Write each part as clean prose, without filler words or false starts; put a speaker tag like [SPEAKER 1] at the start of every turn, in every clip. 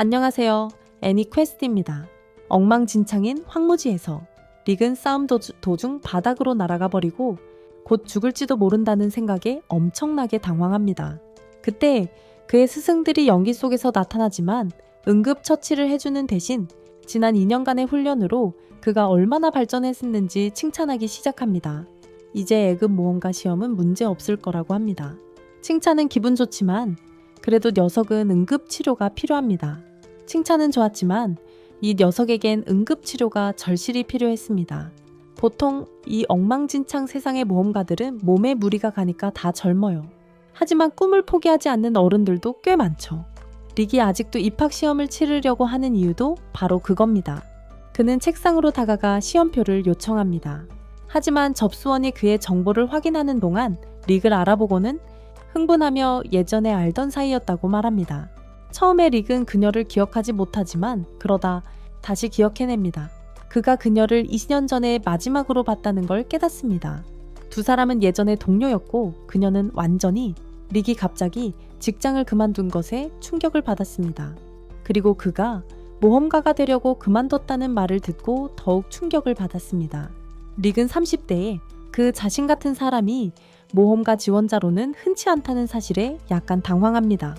[SPEAKER 1] 안녕하세요. 애니퀘스트입니다. 엉망진창인 황무지에서 릭은 싸움 도중 바닥으로 날아가 버리고 곧 죽을지도 모른다는 생각에 엄청나게 당황합니다. 그때 그의 스승들이 연기 속에서 나타나지만 응급처치를 해주는 대신 지난 2년간의 훈련으로 그가 얼마나 발전했는지 칭찬하기 시작합니다. 이제 애급 모험가 시험은 문제 없을 거라고 합니다. 칭찬은 기분 좋지만 그래도 녀석은 응급치료가 필요합니다. 칭찬은 좋았지만 이 녀석에겐 응급치료가 절실히 필요했습니다. 보통 이 엉망진창 세상의 모험가들은 몸에 무리가 가니까 다 젊어요. 하지만 꿈을 포기하지 않는 어른들도 꽤 많죠. 릭이 아직도 입학시험을 치르려고 하는 이유도 바로 그겁니다. 그는 책상으로 다가가 시험표를 요청합니다. 하지만 접수원이 그의 정보를 확인하는 동안 릭을 알아보고는 흥분하며 예전에 알던 사이였다고 말합니다. 처음에 릭은 그녀를 기억하지 못하지만 그러다 다시 기억해냅니다. 그가 그녀를 20년 전에 마지막으로 봤다는 걸 깨닫습니다. 두 사람은 예전에 동료였고 그녀는 완전히 릭이 갑자기 직장을 그만둔 것에 충격을 받았습니다. 그리고 그가 모험가가 되려고 그만뒀다는 말을 듣고 더욱 충격을 받았습니다. 릭은 30대에 그 자신 같은 사람이 모험가 지원자로는 흔치 않다는 사실에 약간 당황합니다.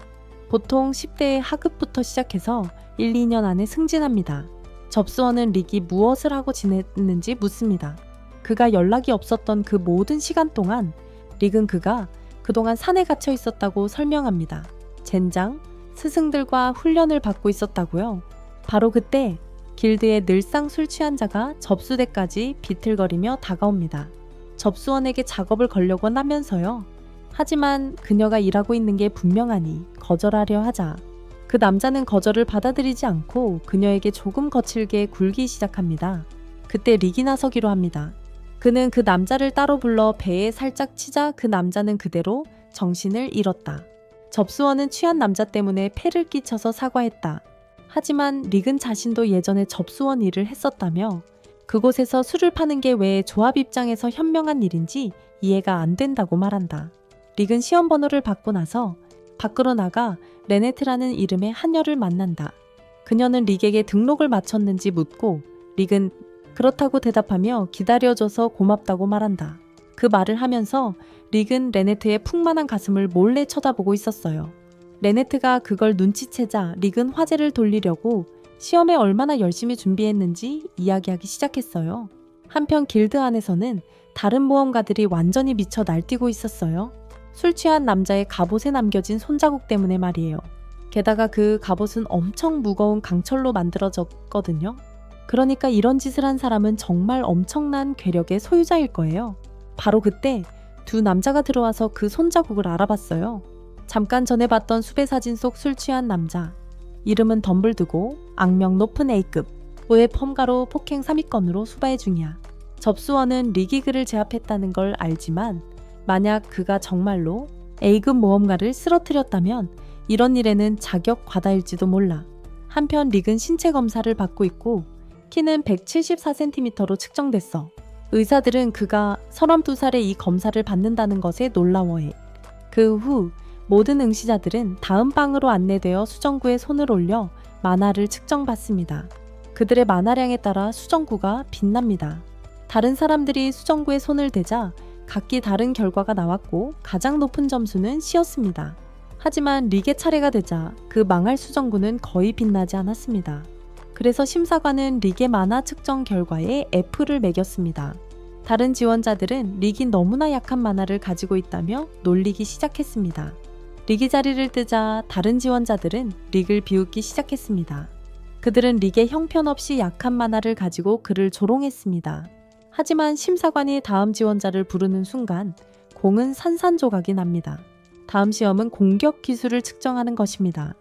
[SPEAKER 1] 보통 10대의 하급부터 시작해서 1, 2년 안에 승진합니다. 접수원은 릭이 무엇을 하고 지냈는지 묻습니다. 그가 연락이 없었던 그 모든 시간 동안 릭은 그가 그동안 산에 갇혀 있었다고 설명합니다. 젠장, 스승들과 훈련을 받고 있었다고요. 바로 그때 길드의 늘상 술 취한 자가 접수대까지 비틀거리며 다가옵니다. 접수원에게 작업을 걸려고 하면서요. 하지만 그녀가 일하고 있는 게 분명하니 거절하려 하자 그 남자는 거절을 받아들이지 않고 그녀에게 조금 거칠게 굴기 시작합니다. 그때 릭이 나서기로 합니다. 그는 그 남자를 따로 불러 배에 살짝 치자 그 남자는 그대로 정신을 잃었다. 접수원은 취한 남자 때문에 폐를 끼쳐서 사과했다. 하지만 릭은 자신도 예전에 접수원 일을 했었다며 그곳에서 술을 파는 게 왜 조합 입장에서 현명한 일인지 이해가 안 된다고 말한다. 릭은 시험 번호를 받고 나서 밖으로 나가 레네트라는 이름의 한여를 만난다. 그녀는 릭에게 등록을 마쳤는지 묻고 릭은 그렇다고 대답하며 기다려줘서 고맙다고 말한다. 그 말을 하면서 릭은 레네트의 풍만한 가슴을 몰래 쳐다보고 있었어요. 레네트가 그걸 눈치채자 릭은 화제를 돌리려고 시험에 얼마나 열심히 준비했는지 이야기하기 시작했어요. 한편 길드 안에서는 다른 모험가들이 완전히 미쳐 날뛰고 있었어요. 술 취한 남자의 갑옷에 남겨진 손자국 때문에 말이에요. 게다가 그 갑옷은 엄청 무거운 강철로 만들어졌거든요. 그러니까 이런 짓을 한 사람은 정말 엄청난 괴력의 소유자일 거예요. 바로 그때 두 남자가 들어와서 그 손자국을 알아봤어요. 잠깐 전에 봤던 수배 사진 속 술 취한 남자. 이름은 덤블드고 악명 높은 A급. 왜 펌가로 폭행 3위권으로 수배 중이야. 접수원은 릭이 그를 제압했다는 걸 알지만 만약 그가 정말로 A급 모험가를 쓰러뜨렸다면 이런 일에는 자격 과다일지도 몰라. 한편 릭은 신체 검사를 받고 있고 키는 174cm로 측정됐어. 의사들은 그가 32살에 이 검사를 받는다는 것에 놀라워해. 그 후 모든 응시자들은 다음 방으로 안내되어 수정구에 손을 올려 만화를 측정받습니다. 그들의 만화량에 따라 수정구가 빛납니다. 다른 사람들이 수정구에 손을 대자 각기 다른 결과가 나왔고 가장 높은 점수는 C였습니다. 하지만 릭의 차례가 되자 그 망할 수정구는 거의 빛나지 않았습니다. 그래서 심사관은 릭의 만화 측정 결과에 F를 매겼습니다. 다른 지원자들은 릭이 너무나 약한 만화를 가지고 있다며 놀리기 시작했습니다. 릭이 자리를 뜨자 다른 지원자들은 릭을 비웃기 시작했습니다. 그들은 릭의 형편없이 약한 만화를 가지고 그를 조롱했습니다. 하지만 심사관이 다음 지원자를 부르는 순간 공은 산산조각이 납니다. 다음 시험은 공격 기술을 측정하는 것입니다.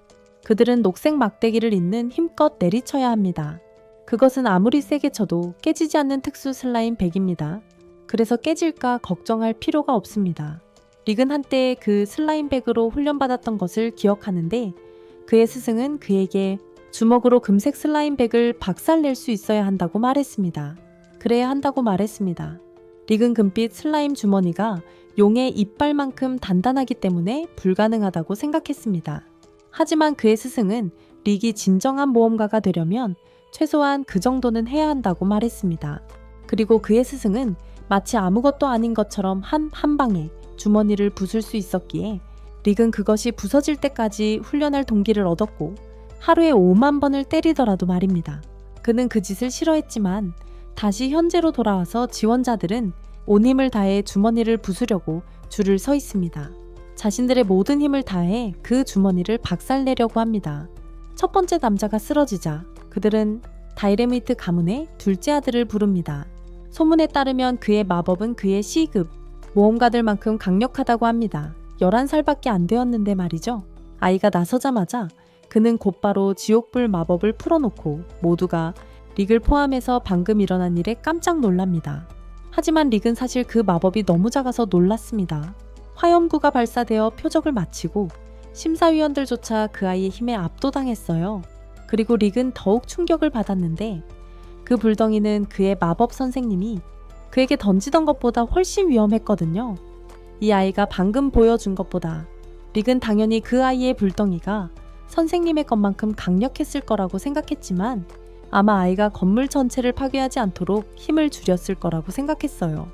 [SPEAKER 1] 그들은 녹색 막대기를 잇는 힘껏 내리쳐야 합니다. 그것은 아무리 세게 쳐도 깨지지 않는 특수 슬라임 백입니다. 그래서 깨질까 걱정할 필요가 없습니다. 릭은 한때 그 슬라임 백으로 훈련받았던 것을 기억하는데 그의 스승은 그에게 주먹으로 금색 슬라임 백을 박살낼 수 있어야 한다고 말했습니다. 그래야 한다고 말했습니다. 릭은 금빛 슬라임 주머니가 용의 이빨만큼 단단하기 때문에 불가능하다고 생각했습니다. 하지만 그의 스승은 릭이 진정한 모험가가 되려면 최소한 그 정도는 해야 한다고 말했습니다. 그리고 그의 스승은 마치 아무것도 아닌 것처럼 한 방에 주머니를 부술 수 있었기에 릭은 그것이 부서질 때까지 훈련할 동기를 얻었고 하루에 5만 번을 때리더라도 말입니다. 그는 그 짓을 싫어했지만 다시 현재로 돌아와서 지원자들은 온 힘을 다해 주머니를 부수려고 줄을 서 있습니다. 자신들의 모든 힘을 다해 그 주머니를 박살내려고 합니다. 첫 번째 남자가 쓰러지자 그들은 다이레미트 가문의 둘째 아들을 부릅니다. 소문에 따르면 그의 마법은 그의 C급 모험가들만큼 강력하다고 합니다. 11살밖에 안 되었는데 말이죠. 아이가 나서자마자 그는 곧바로 지옥불 마법을 풀어놓고 모두가 릭을 포함해서 방금 일어난 일에 깜짝 놀랍니다. 하지만 릭은 사실 그 마법이 너무 작아서 놀랐습니다. 화염구가 발사되어 표적을 마치고 심사위원들조차 그 아이의 힘에 압도당했어요. 그리고 릭은 더욱 충격을 받았는데 그 불덩이는 그의 마법 선생님이 그에게 던지던 것보다 훨씬 위험했거든요. 이 아이가 방금 보여준 것보다 릭은 당연히 그 아이의 불덩이가 선생님의 것만큼 강력했을 거라고 생각했지만 아마 아이가 건물 전체를 파괴하지 않도록 힘을 줄였을 거라고 생각했어요.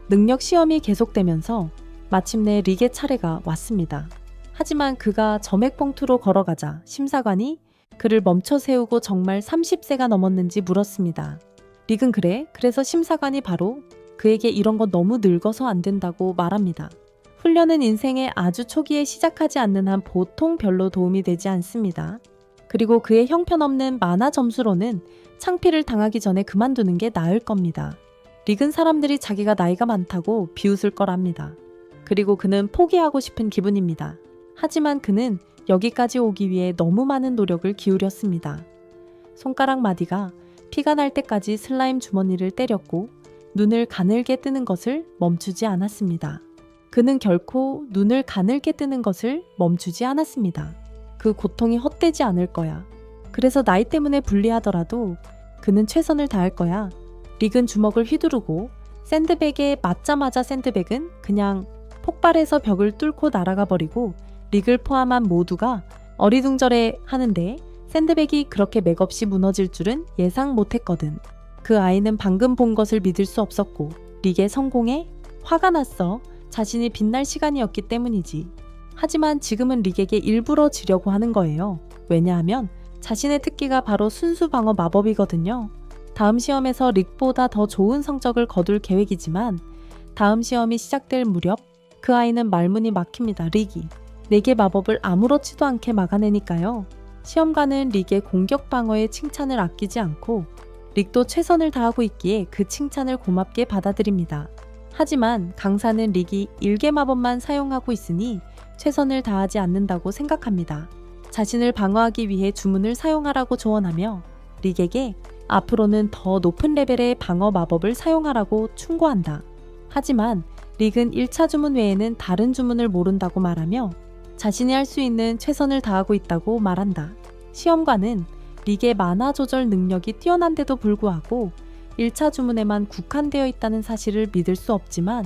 [SPEAKER 1] 능력 시험이 계속되면서 마침내 릭의 차례가 왔습니다. 하지만 그가 점액봉투로 걸어가자 심사관이 그를 멈춰 세우고 정말 30세가 넘었는지 물었습니다. 릭은 그래서 심사관이 바로 그에게 이런 거 너무 늙어서 안 된다고 말합니다. 훈련은 인생의 아주 초기에 시작하지 않는 한 보통 별로 도움이 되지 않습니다. 그리고 그의 형편없는 만화 점수로는 창피를 당하기 전에 그만두는 게 나을 겁니다. 릭은 사람들이 자기가 나이가 많다고 비웃을 거랍니다. 그리고 그는 포기하고 싶은 기분입니다. 하지만 그는 여기까지 오기 위해 너무 많은 노력을 기울였습니다. 손가락 마디가 피가 날 때까지 슬라임 주머니를 때렸고 눈을 가늘게 뜨는 것을 멈추지 않았습니다. 그는 결코 눈을 가늘게 뜨는 것을 멈추지 않았습니다. 그 고통이 헛되지 않을 거야. 그래서 나이 때문에 불리하더라도 그는 최선을 다할 거야. 릭은 주먹을 휘두르고 샌드백에 맞자마자 샌드백은 그냥 폭발해서 벽을 뚫고 날아가 버리고 릭을 포함한 모두가 어리둥절해 하는데 샌드백이 그렇게 맥없이 무너질 줄은 예상 못했거든. 그 아이는 방금 본 것을 믿을 수 없었고 릭의 성공에 화가 났어. 자신이 빛날 시간이었기 때문이지. 하지만 지금은 릭에게 일부러 지려고 하는 거예요. 왜냐하면 자신의 특기가 바로 순수 방어 마법이거든요. 다음 시험에서 릭보다 더 좋은 성적을 거둘 계획이지만 다음 시험이 시작될 무렵 그 아이는 말문이 막힙니다. 릭이 내게 마법을 아무렇지도 않게 막아내니까요. 시험관은 릭의 공격 방어에 칭찬을 아끼지 않고 릭도 최선을 다하고 있기에 그 칭찬을 고맙게 받아들입니다. 하지만 강사는 릭이 일개 마법만 사용하고 있으니 최선을 다하지 않는다고 생각합니다. 자신을 방어하기 위해 주문을 사용하라고 조언하며 릭에게 앞으로는 더 높은 레벨의 방어 마법을 사용하라고 충고한다. 하지만 릭은 1차 주문 외에는 다른 주문을 모른다고 말하며 자신이 할 수 있는 최선을 다하고 있다고 말한다. 시험관은 릭의 만화 조절 능력이 뛰어난데도 불구하고 1차 주문에만 국한되어 있다는 사실을 믿을 수 없지만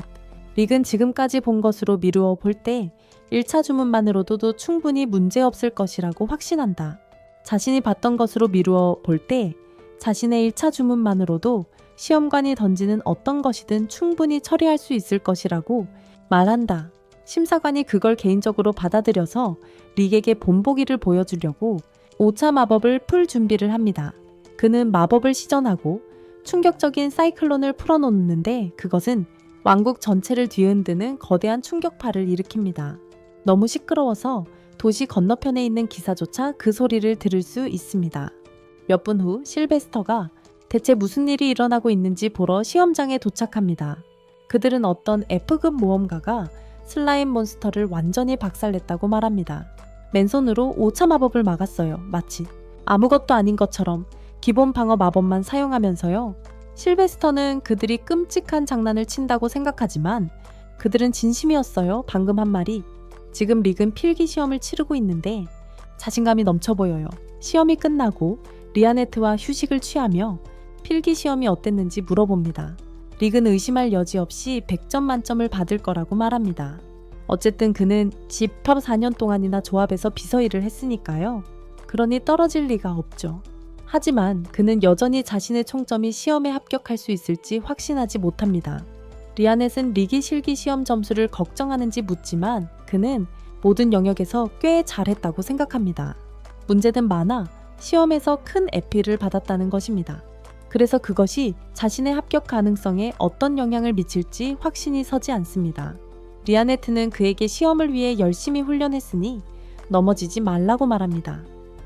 [SPEAKER 1] 릭은 지금까지 본 것으로 미루어 볼 때 1차 주문만으로도 충분히 문제없을 것이라고 확신한다. 자신이 봤던 것으로 미루어 볼 때 자신의 1차 주문만으로도 시험관이 던지는 어떤 것이든 충분히 처리할 수 있을 것이라고 말한다. 심사관이 그걸 개인적으로 받아들여서 릭에게 본보기를 보여주려고 5차 마법을 풀 준비를 합니다. 그는 마법을 시전하고 충격적인 사이클론을 풀어놓는데 그것은 왕국 전체를 뒤흔드는 거대한 충격파를 일으킵니다. 너무 시끄러워서 도시 건너편에 있는 기사조차 그 소리를 들을 수 있습니다. 몇 분 후 실베스터가 대체 무슨 일이 일어나고 있는지 보러 시험장에 도착합니다. 그들은 어떤 F급 모험가가 슬라임 몬스터를 완전히 박살냈다고 말합니다. 맨손으로 5차 마법을 막았어요. 마치 아무것도 아닌 것처럼 기본 방어 마법만 사용하면서요. 실베스터는 그들이 끔찍한 장난을 친다고 생각하지만 그들은 진심이었어요. 방금 한 말이. 지금 릭은 필기 시험을 치르고 있는데 자신감이 넘쳐 보여요. 시험이 끝나고 리아네트와 휴식을 취하며 필기 시험이 어땠는지 물어봅니다. 릭은 의심할 여지 없이 100점 만점을 받을 거라고 말합니다. 어쨌든 그는 집합 4년 동안이나 조합에서 비서일을 했으니까요. 그러니 떨어질 리가 없죠. 하지만 그는 여전히 자신의 총점이 시험에 합격할 수 있을지 확신하지 못합니다. 리아넷은 리기 실기 시험 점수를 걱정하는지 묻지만 그는 모든 영역에서 꽤 잘했다고 생각합니다. 문제는 많아 시험에서 큰 에피를 받았다는 것입니다. 그래서 그것이 자신의 합격 가능성에 어떤 영향을 미칠지 확신이 서지 않습니다. 리아네트는 그에게 시험을 위해 열심히 훈련했으니 넘어지지 말라고 말합니다.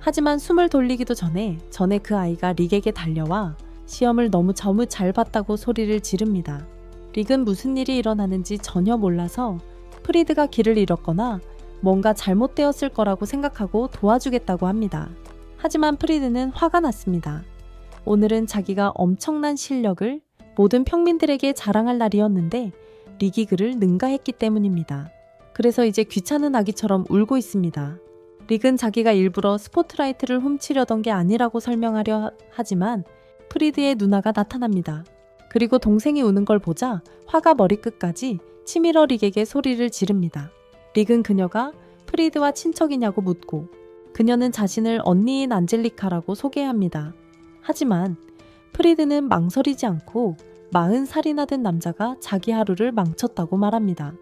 [SPEAKER 1] 하지만 숨을 돌리기도 전에 그 아이가 릭에게 달려와 시험을 너무 잘 봤다고 소리를 지릅니다. 릭은 무슨 일이 일어나는지 전혀 몰라서 프리드가 길을 잃었거나 뭔가 잘못되었을 거라고 생각하고 도와주겠다고 합니다. 하지만 프리드는 화가 났습니다. 오늘은 자기가 엄청난 실력을 모든 평민들에게 자랑할 날이었는데 릭이 그를 능가했기 때문입니다. 그래서 이제 귀찮은 아기처럼 울고 있습니다. 릭은 자기가 일부러 스포트라이트를 훔치려던 게 아니라고 설명하려 하지만 프리드의 누나가 나타납니다. 그리고 동생이 우는 걸 보자 화가 머리끝까지 치밀어 릭에게 소리를 지릅니다. 릭은 그녀가 프리드와 친척이냐고 묻고 그녀는 자신을 언니인 안젤리카라고 소개합니다. 하지만 프리드는 망설이지 않고 40살이나 된 남자가 자기 하루를 망쳤다고 말합니다.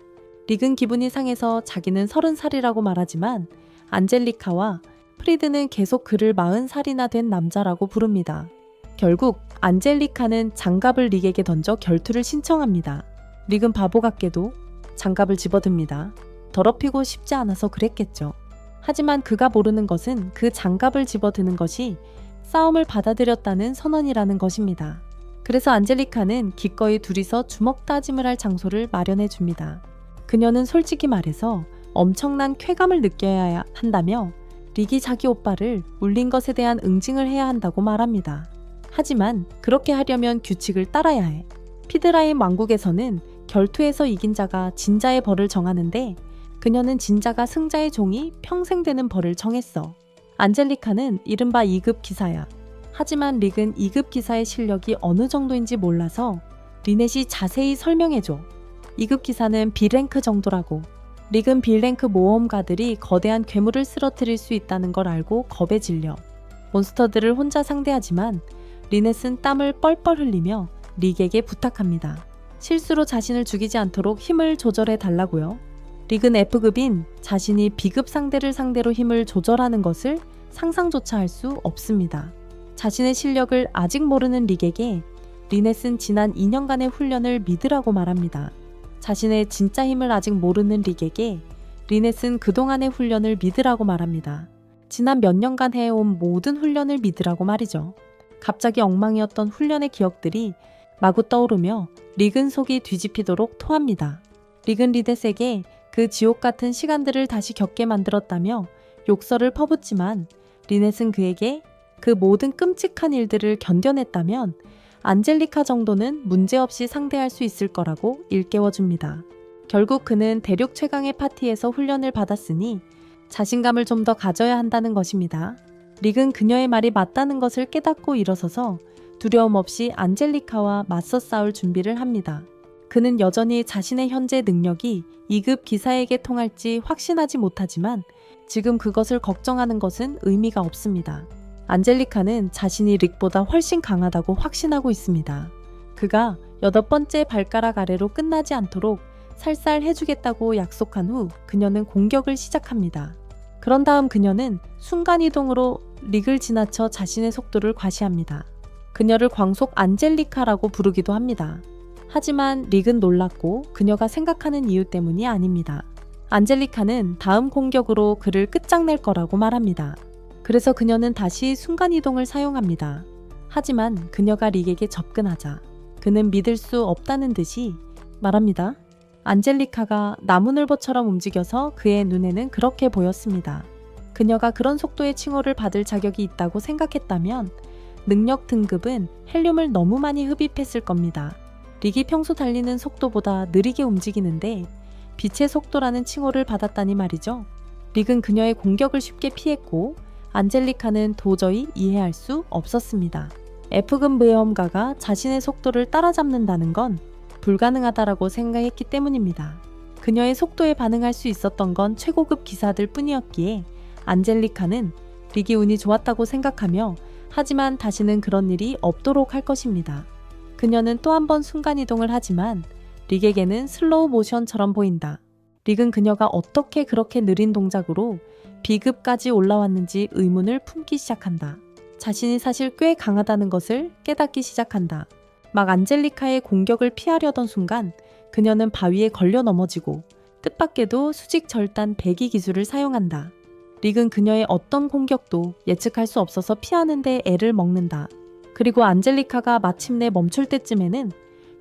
[SPEAKER 1] 릭은 기분이 상해서 자기는 30살이라고 말하지만 안젤리카와 프리드는 계속 그를 40살이나 된 남자라고 부릅니다. 결국 안젤리카는 장갑을 릭에게 던져 결투를 신청합니다. 릭은 바보 같게도 장갑을 집어듭니다. 더럽히고 싶지 않아서 그랬겠죠. 하지만 그가 모르는 것은 그 장갑을 집어드는 것이 싸움을 받아들였다는 선언이라는 것입니다. 그래서 안젤리카는 기꺼이 둘이서 주먹 다짐을 할 장소를 마련해 줍니다. 그녀는 솔직히 말해서 엄청난 쾌감을 느껴야 한다며 릭이 자기 오빠를 울린 것에 대한 응징을 해야 한다고 말합니다. 하지만 그렇게 하려면 규칙을 따라야 해. 피드라임 왕국에서는 결투에서 이긴 자가 진자의 벌을 정하는데 그녀는 진자가 승자의 종이 평생 되는 벌을 정했어. 안젤리카는 이른바 2급 기사야. 하지만 릭은 2급 기사의 실력이 어느 정도인지 몰라서 리넷이 자세히 설명해줘. 2급 기사는 B랭크 정도라고. 릭은 B랭크 모험가들이 거대한 괴물을 쓰러뜨릴 수 있다는 걸 알고 겁에 질려. 몬스터들을 혼자 상대하지만 리넷은 땀을 뻘뻘 흘리며 릭에게 부탁합니다. 실수로 자신을 죽이지 않도록 힘을 조절해 달라고요. 릭은 F급인 자신이 B급 상대를 상대로 힘을 조절하는 것을 상상조차 할 수 없습니다. 자신의 실력을 아직 모르는 릭에게 리넷은 지난 2년간의 훈련을 믿으라고 말합니다. 자신의 진짜 힘을 아직 모르는 릭에게 리넷은 그동안의 훈련을 믿으라고 말합니다. 지난 몇 년간 해온 모든 훈련을 믿으라고 말이죠. 갑자기 엉망이었던 훈련의 기억들이 마구 떠오르며 릭은 속이 뒤집히도록 토합니다. 릭은 리넷에게 그 지옥 같은 시간들을 다시 겪게 만들었다며 욕설을 퍼붓지만 리넷은 그에게 그 모든 끔찍한 일들을 견뎌냈다면 안젤리카 정도는 문제없이 상대할 수 있을 거라고 일깨워줍니다. 결국 그는 대륙 최강의 파티에서 훈련을 받았으니 자신감을 좀 더 가져야 한다는 것입니다. 릭은 그녀의 말이 맞다는 것을 깨닫고 일어서서 두려움 없이 안젤리카와 맞서 싸울 준비를 합니다. 그는 여전히 자신의 현재 능력이 2급 기사에게 통할지 확신하지 못하지만 지금 그것을 걱정하는 것은 의미가 없습니다. 안젤리카는 자신이 릭보다 훨씬 강하다고 확신하고 있습니다. 그가 8번째 발가락 아래로 끝나지 않도록 살살 해주겠다고 약속한 후 그녀는 공격을 시작합니다. 그런 다음 그녀는 순간이동으로 릭을 지나쳐 자신의 속도를 과시합니다. 그녀를 광속 안젤리카라고 부르기도 합니다. 하지만 릭은 놀랐고 그녀가 생각하는 이유 때문이 아닙니다. 안젤리카는 다음 공격으로 그를 끝장낼 거라고 말합니다. 그래서 그녀는 다시 순간이동을 사용합니다. 하지만 그녀가 릭에게 접근하자 그는 믿을 수 없다는 듯이 말합니다. 안젤리카가 나무늘보처럼 움직여서 그의 눈에는 그렇게 보였습니다. 그녀가 그런 속도의 칭호를 받을 자격이 있다고 생각했다면 능력 등급은 헬륨을 너무 많이 흡입했을 겁니다. 릭이 평소 달리는 속도보다 느리게 움직이는데 빛의 속도라는 칭호를 받았다니 말이죠. 릭은 그녀의 공격을 쉽게 피했고 안젤리카는 도저히 이해할 수 없었습니다. F급 모험가가 자신의 속도를 따라잡는다는 건 불가능하다라고 생각했기 때문입니다. 그녀의 속도에 반응할 수 있었던 건 최고급 기사들 뿐이었기에 안젤리카는 릭이 운이 좋았다고 생각하며 하지만 다시는 그런 일이 없도록 할 것입니다. 그녀는 또 한 번 순간이동을 하지만 릭에게는 슬로우 모션처럼 보인다. 릭은 그녀가 어떻게 그렇게 느린 동작으로 B급까지 올라왔는지 의문을 품기 시작한다. 자신이 사실 꽤 강하다는 것을 깨닫기 시작한다. 막 안젤리카의 공격을 피하려던 순간 그녀는 바위에 걸려 넘어지고 뜻밖에도 수직 절단 배기 기술을 사용한다. 릭은 그녀의 어떤 공격도 예측할 수 없어서 피하는 데 애를 먹는다. 그리고 안젤리카가 마침내 멈출 때쯤에는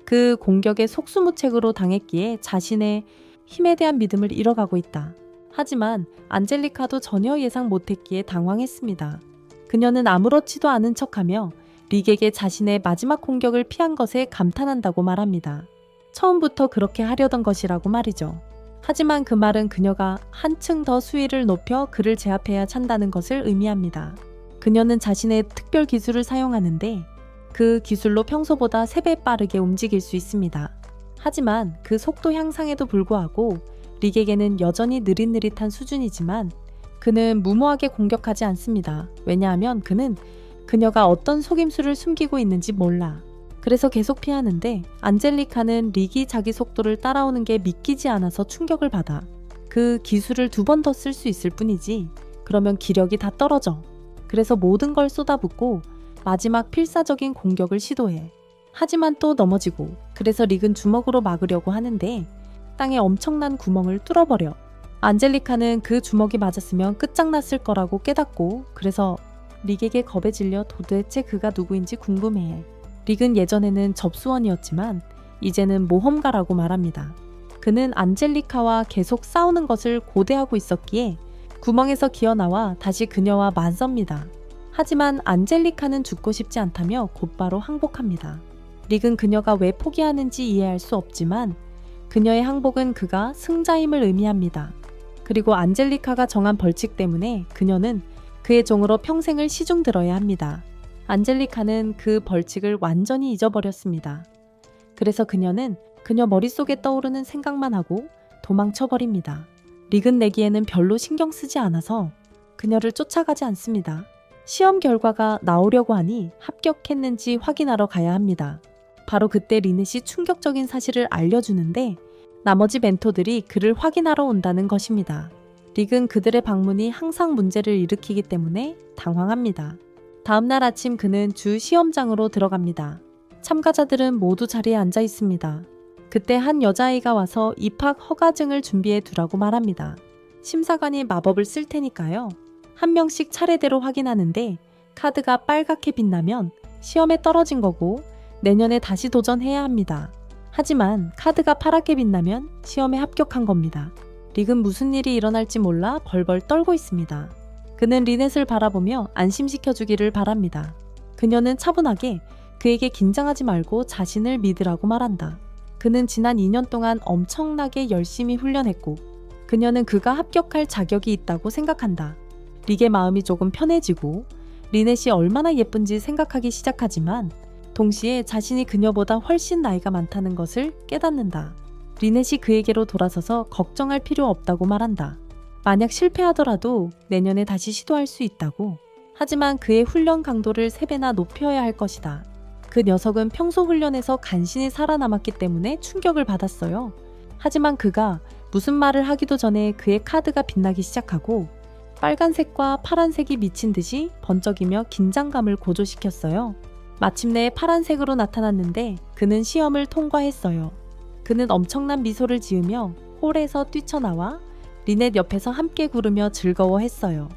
[SPEAKER 1] 그 공격에 속수무책으로 당했기에 자신의 힘에 대한 믿음을 잃어가고 있다. 하지만 안젤리카도 전혀 예상 못했기에 당황했습니다. 그녀는 아무렇지도 않은 척하며 릭에게 자신의 마지막 공격을 피한 것에 감탄한다고 말합니다. 처음부터 그렇게 하려던 것이라고 말이죠. 하지만 그 말은 그녀가 한층 더 수위를 높여 그를 제압해야 찬다는 것을 의미합니다. 그녀는 자신의 특별 기술을 사용하는데 그 기술로 평소보다 3배 빠르게 움직일 수 있습니다. 하지만 그 속도 향상에도 불구하고 릭에게는 여전히 느릿느릿한 수준이지만 그는 무모하게 공격하지 않습니다. 왜냐하면 그는 그녀가 어떤 속임수를 숨기고 있는지 몰라. 그래서 계속 피하는데 안젤리카는 릭이 자기 속도를 따라오는 게 믿기지 않아서 충격을 받아. 그 기술을 2번 더 쓸 수 있을 뿐이지 그러면 기력이 다 떨어져. 그래서 모든 걸 쏟아붓고 마지막 필사적인 공격을 시도해. 하지만 또 넘어지고 그래서 릭은 주먹으로 막으려고 하는데 땅에 엄청난 구멍을 뚫어버려. 안젤리카는 그 주먹이 맞았으면 끝장났을 거라고 깨닫고 그래서 릭에게 겁에 질려 도대체 그가 누구인지 궁금해해. 릭은 예전에는 접수원이었지만 이제는 모험가라고 말합니다. 그는 안젤리카와 계속 싸우는 것을 고대하고 있었기에 구멍에서 기어나와 다시 그녀와 맞섭니다. 하지만 안젤리카는 죽고 싶지 않다며 곧바로 항복합니다. 릭은 그녀가 왜 포기하는지 이해할 수 없지만 그녀의 항복은 그가 승자임을 의미합니다. 그리고 안젤리카가 정한 벌칙 때문에 그녀는 그의 종으로 평생을 시중 들어야 합니다. 안젤리카는 그 벌칙을 완전히 잊어버렸습니다. 그래서 그녀는 그녀 머릿속에 떠오르는 생각만 하고 도망쳐버립니다. 릭은 내기에는 별로 신경 쓰지 않아서 그녀를 쫓아가지 않습니다. 시험 결과가 나오려고 하니 합격했는지 확인하러 가야 합니다. 바로 그때 리넷이 충격적인 사실을 알려주는데 나머지 멘토들이 그를 확인하러 온다는 것입니다. 릭은 그들의 방문이 항상 문제를 일으키기 때문에 당황합니다. 다음날 아침 그는 주 시험장으로 들어갑니다. 참가자들은 모두 자리에 앉아 있습니다. 그때 한 여자아이가 와서 입학 허가증을 준비해 두라고 말합니다. 심사관이 마법을 쓸 테니까요. 한 명씩 차례대로 확인하는데 카드가 빨갛게 빛나면 시험에 떨어진 거고 내년에 다시 도전해야 합니다. 하지만 카드가 파랗게 빛나면 시험에 합격한 겁니다. 릭은 무슨 일이 일어날지 몰라 벌벌 떨고 있습니다. 그는 리넷을 바라보며 안심시켜주기를 바랍니다. 그녀는 차분하게 그에게 긴장하지 말고 자신을 믿으라고 말한다. 그는 지난 2년 동안 엄청나게 열심히 훈련했고 그녀는 그가 합격할 자격이 있다고 생각한다. 릭의 마음이 조금 편해지고 리넷이 얼마나 예쁜지 생각하기 시작하지만 동시에 자신이 그녀보다 훨씬 나이가 많다는 것을 깨닫는다. 리넷이 그에게로 돌아서서 걱정할 필요 없다고 말한다. 만약 실패하더라도 내년에 다시 시도할 수 있다고. 하지만 그의 훈련 강도를 3배나 높여야 할 것이다. 그 녀석은 평소 훈련에서 간신히 살아남았기 때문에 충격을 받았어요. 하지만 그가 무슨 말을 하기도 전에 그의 카드가 빛나기 시작하고 빨간색과 파란색이 미친 듯이 번쩍이며 긴장감을 고조시켰어요. 마침내 파란색으로 나타났는데 그는 시험을 통과했어요. 그는 엄청난 미소를 지으며 홀에서 뛰쳐나와 리넷 옆에서 함께 구르며 즐거워했어요.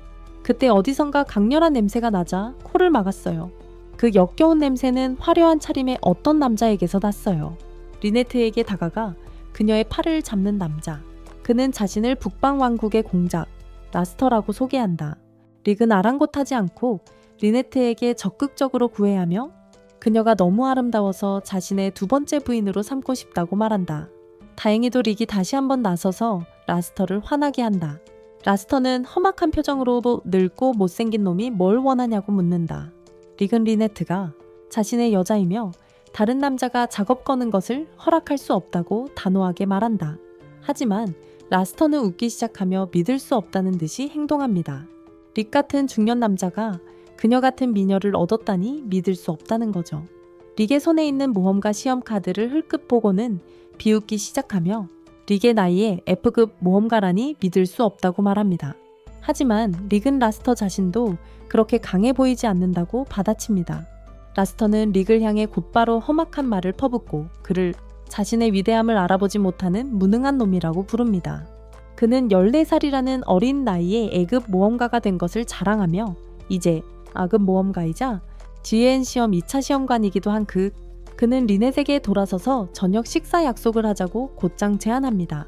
[SPEAKER 1] 그때 어디선가 강렬한 냄새가 나자 코를 막았어요. 그 역겨운 냄새는 화려한 차림의 어떤 남자에게서 났어요. 리네트에게 다가가 그녀의 팔을 잡는 남자. 그는 자신을 북방왕국의 공작, 라스터라고 소개한다. 릭은 아랑곳하지 않고 리네트에게 적극적으로 구애하며 그녀가 너무 아름다워서 자신의 2번째 부인으로 삼고 싶다고 말한다. 다행히도 릭이 다시 한번 나서서 라스터를 화나게 한다. 라스터는 험악한 표정으로 늙고 못생긴 놈이 뭘 원하냐고 묻는다. 릭은 리네트가 자신의 여자이며 다른 남자가 작업 거는 것을 허락할 수 없다고 단호하게 말한다. 하지만 라스터는 웃기 시작하며 믿을 수 없다는 듯이 행동합니다. 릭 같은 중년 남자가 그녀 같은 미녀를 얻었다니 믿을 수 없다는 거죠. 릭의 손에 있는 모험가 시험 카드를 흘끗 보고는 비웃기 시작하며 릭의 나이에 F급 모험가라니 믿을 수 없다고 말합니다. 하지만 릭은 라스터 자신도 그렇게 강해 보이지 않는다고 받아칩니다. 라스터는 릭을 향해 곧바로 험악한 말을 퍼붓고 그를 자신의 위대함을 알아보지 못하는 무능한 놈이라고 부릅니다. 그는 14살이라는 어린 나이에 A급 모험가가 된 것을 자랑하며 이제 A급 모험가이자 GN 시험 2차 시험관이기도 한 그는 리넷에게 돌아서서 저녁 식사 약속을 하자고 곧장 제안합니다.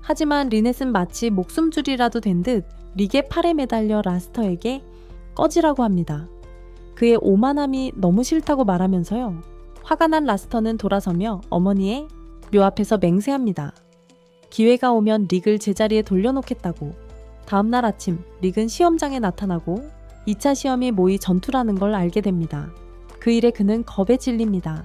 [SPEAKER 1] 하지만 리넷은 마치 목숨줄이라도 된 듯 릭의 팔에 매달려 라스터에게 꺼지라고 합니다. 그의 오만함이 너무 싫다고 말하면서요. 화가 난 라스터는 돌아서며 어머니의 묘 앞에서 맹세합니다. 기회가 오면 릭을 제자리에 돌려놓겠다고. 다음날 아침 릭은 시험장에 나타나고 2차 시험이 모의 전투라는 걸 알게 됩니다. 그 일에 그는 겁에 질립니다.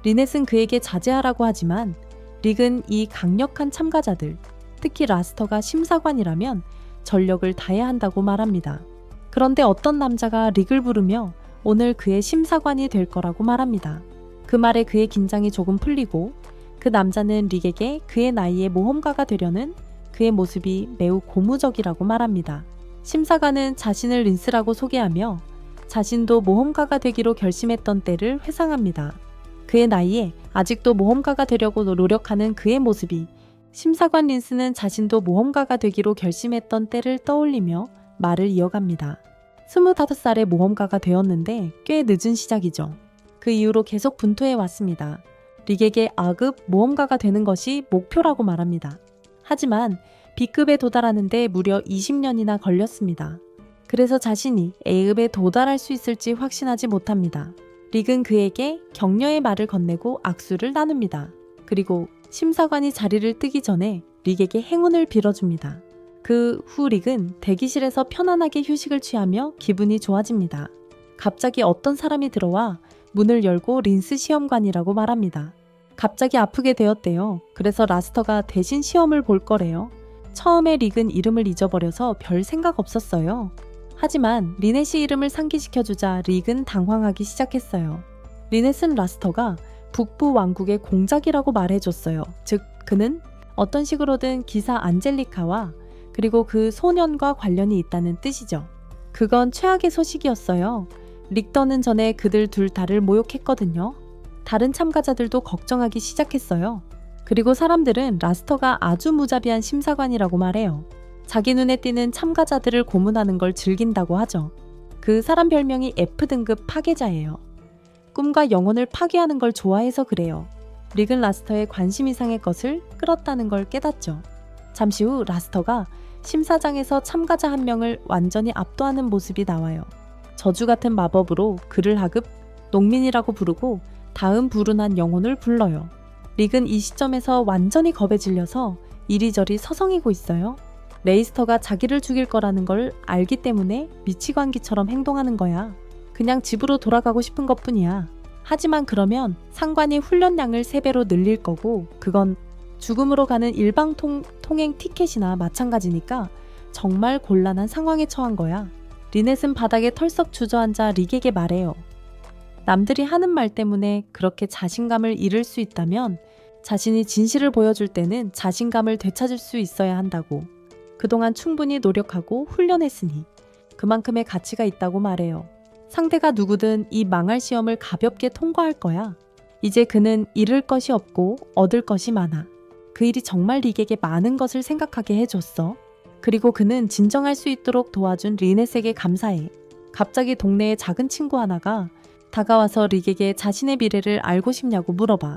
[SPEAKER 1] 리넷은 그에게 자제하라고 하지만 릭은 이 강력한 참가자들, 특히 라스터가 심사관이라면 전력을 다해야 한다고 말합니다. 그런데 어떤 남자가 릭을 부르며 오늘 그의 심사관이 될 거라고 말합니다. 그 말에 그의 긴장이 조금 풀리고 그 남자는 릭에게 그의 나이에 모험가가 되려는 그의 모습이 매우 고무적이라고 말합니다. 심사관은 자신을 린스라고 소개하며 자신도 모험가가 되기로 결심했던 때를 회상합니다. 그의 나이에 아직도 모험가가 되려고 노력하는 그의 모습이 심사관 린스는 자신도 모험가가 되기로 결심했던 때를 떠올리며 말을 이어갑니다. 25살에 모험가가 되었는데 꽤 늦은 시작이죠. 그 이후로 계속 분투해 왔습니다. 릭에게 A급 모험가가 되는 것이 목표라고 말합니다. 하지만 B급에 도달하는데 무려 20년이나 걸렸습니다. 그래서 자신이 A급에 도달할 수 있을지 확신하지 못합니다. 릭은 그에게 격려의 말을 건네고 악수를 나눕니다. 그리고 심사관이 자리를 뜨기 전에 릭에게 행운을 빌어줍니다. 그 후 릭은 대기실에서 편안하게 휴식을 취하며 기분이 좋아집니다. 갑자기 어떤 사람이 들어와 문을 열고 린스 시험관이라고 말합니다. 갑자기 아프게 되었대요. 그래서 라스터가 대신 시험을 볼 거래요. 처음에 릭은 이름을 잊어버려서 별 생각 없었어요. 하지만 리넷이 이름을 상기시켜주자 릭은 당황하기 시작했어요. 리넷은 라스터가 북부 왕국의 공작이라고 말해줬어요. 즉 그는 어떤 식으로든 기사 안젤리카와 그리고 그 소년과 관련이 있다는 뜻이죠. 그건 최악의 소식이었어요. 릭더는 전에 그들 둘 다를 모욕했거든요. 다른 참가자들도 걱정하기 시작했어요. 그리고 사람들은 라스터가 아주 무자비한 심사관이라고 말해요. 자기 눈에 띄는 참가자들을 고문하는 걸 즐긴다고 하죠. 그 사람 별명이 F등급 파괴자예요. 꿈과 영혼을 파괴하는 걸 좋아해서 그래요. 릭은 라스터의 관심 이상의 것을 끌었다는 걸 깨닫죠. 잠시 후 라스터가 심사장에서 참가자 한 명을 완전히 압도하는 모습이 나와요. 저주 같은 마법으로 그를 하급 농민이라고 부르고 다음 불운한 영혼을 불러요. 릭은 이 시점에서 완전히 겁에 질려서 이리저리 서성이고 있어요. 레이스터가 자기를 죽일 거라는 걸 알기 때문에 미치광기처럼 행동하는 거야. 그냥 집으로 돌아가고 싶은 것뿐이야. 하지만 그러면 상관이 훈련량을 3배로 늘릴 거고 그건 죽음으로 가는 일방 통행 티켓이나 마찬가지니까 정말 곤란한 상황에 처한 거야. 리넷은 바닥에 털썩 주저앉아 릭에게 말해요. 남들이 하는 말 때문에 그렇게 자신감을 잃을 수 있다면 자신이 진실을 보여줄 때는 자신감을 되찾을 수 있어야 한다고. 그동안 충분히 노력하고 훈련했으니 그만큼의 가치가 있다고 말해요. 상대가 누구든 이 망할 시험을 가볍게 통과할 거야. 이제 그는 잃을 것이 없고 얻을 것이 많아. 그 일이 정말 릭에게 많은 것을 생각하게 해줬어. 그리고 그는 진정할 수 있도록 도와준 리넷에게 감사해. 갑자기 동네의 작은 친구 하나가 다가와서 릭에게 자신의 미래를 알고 싶냐고 물어봐.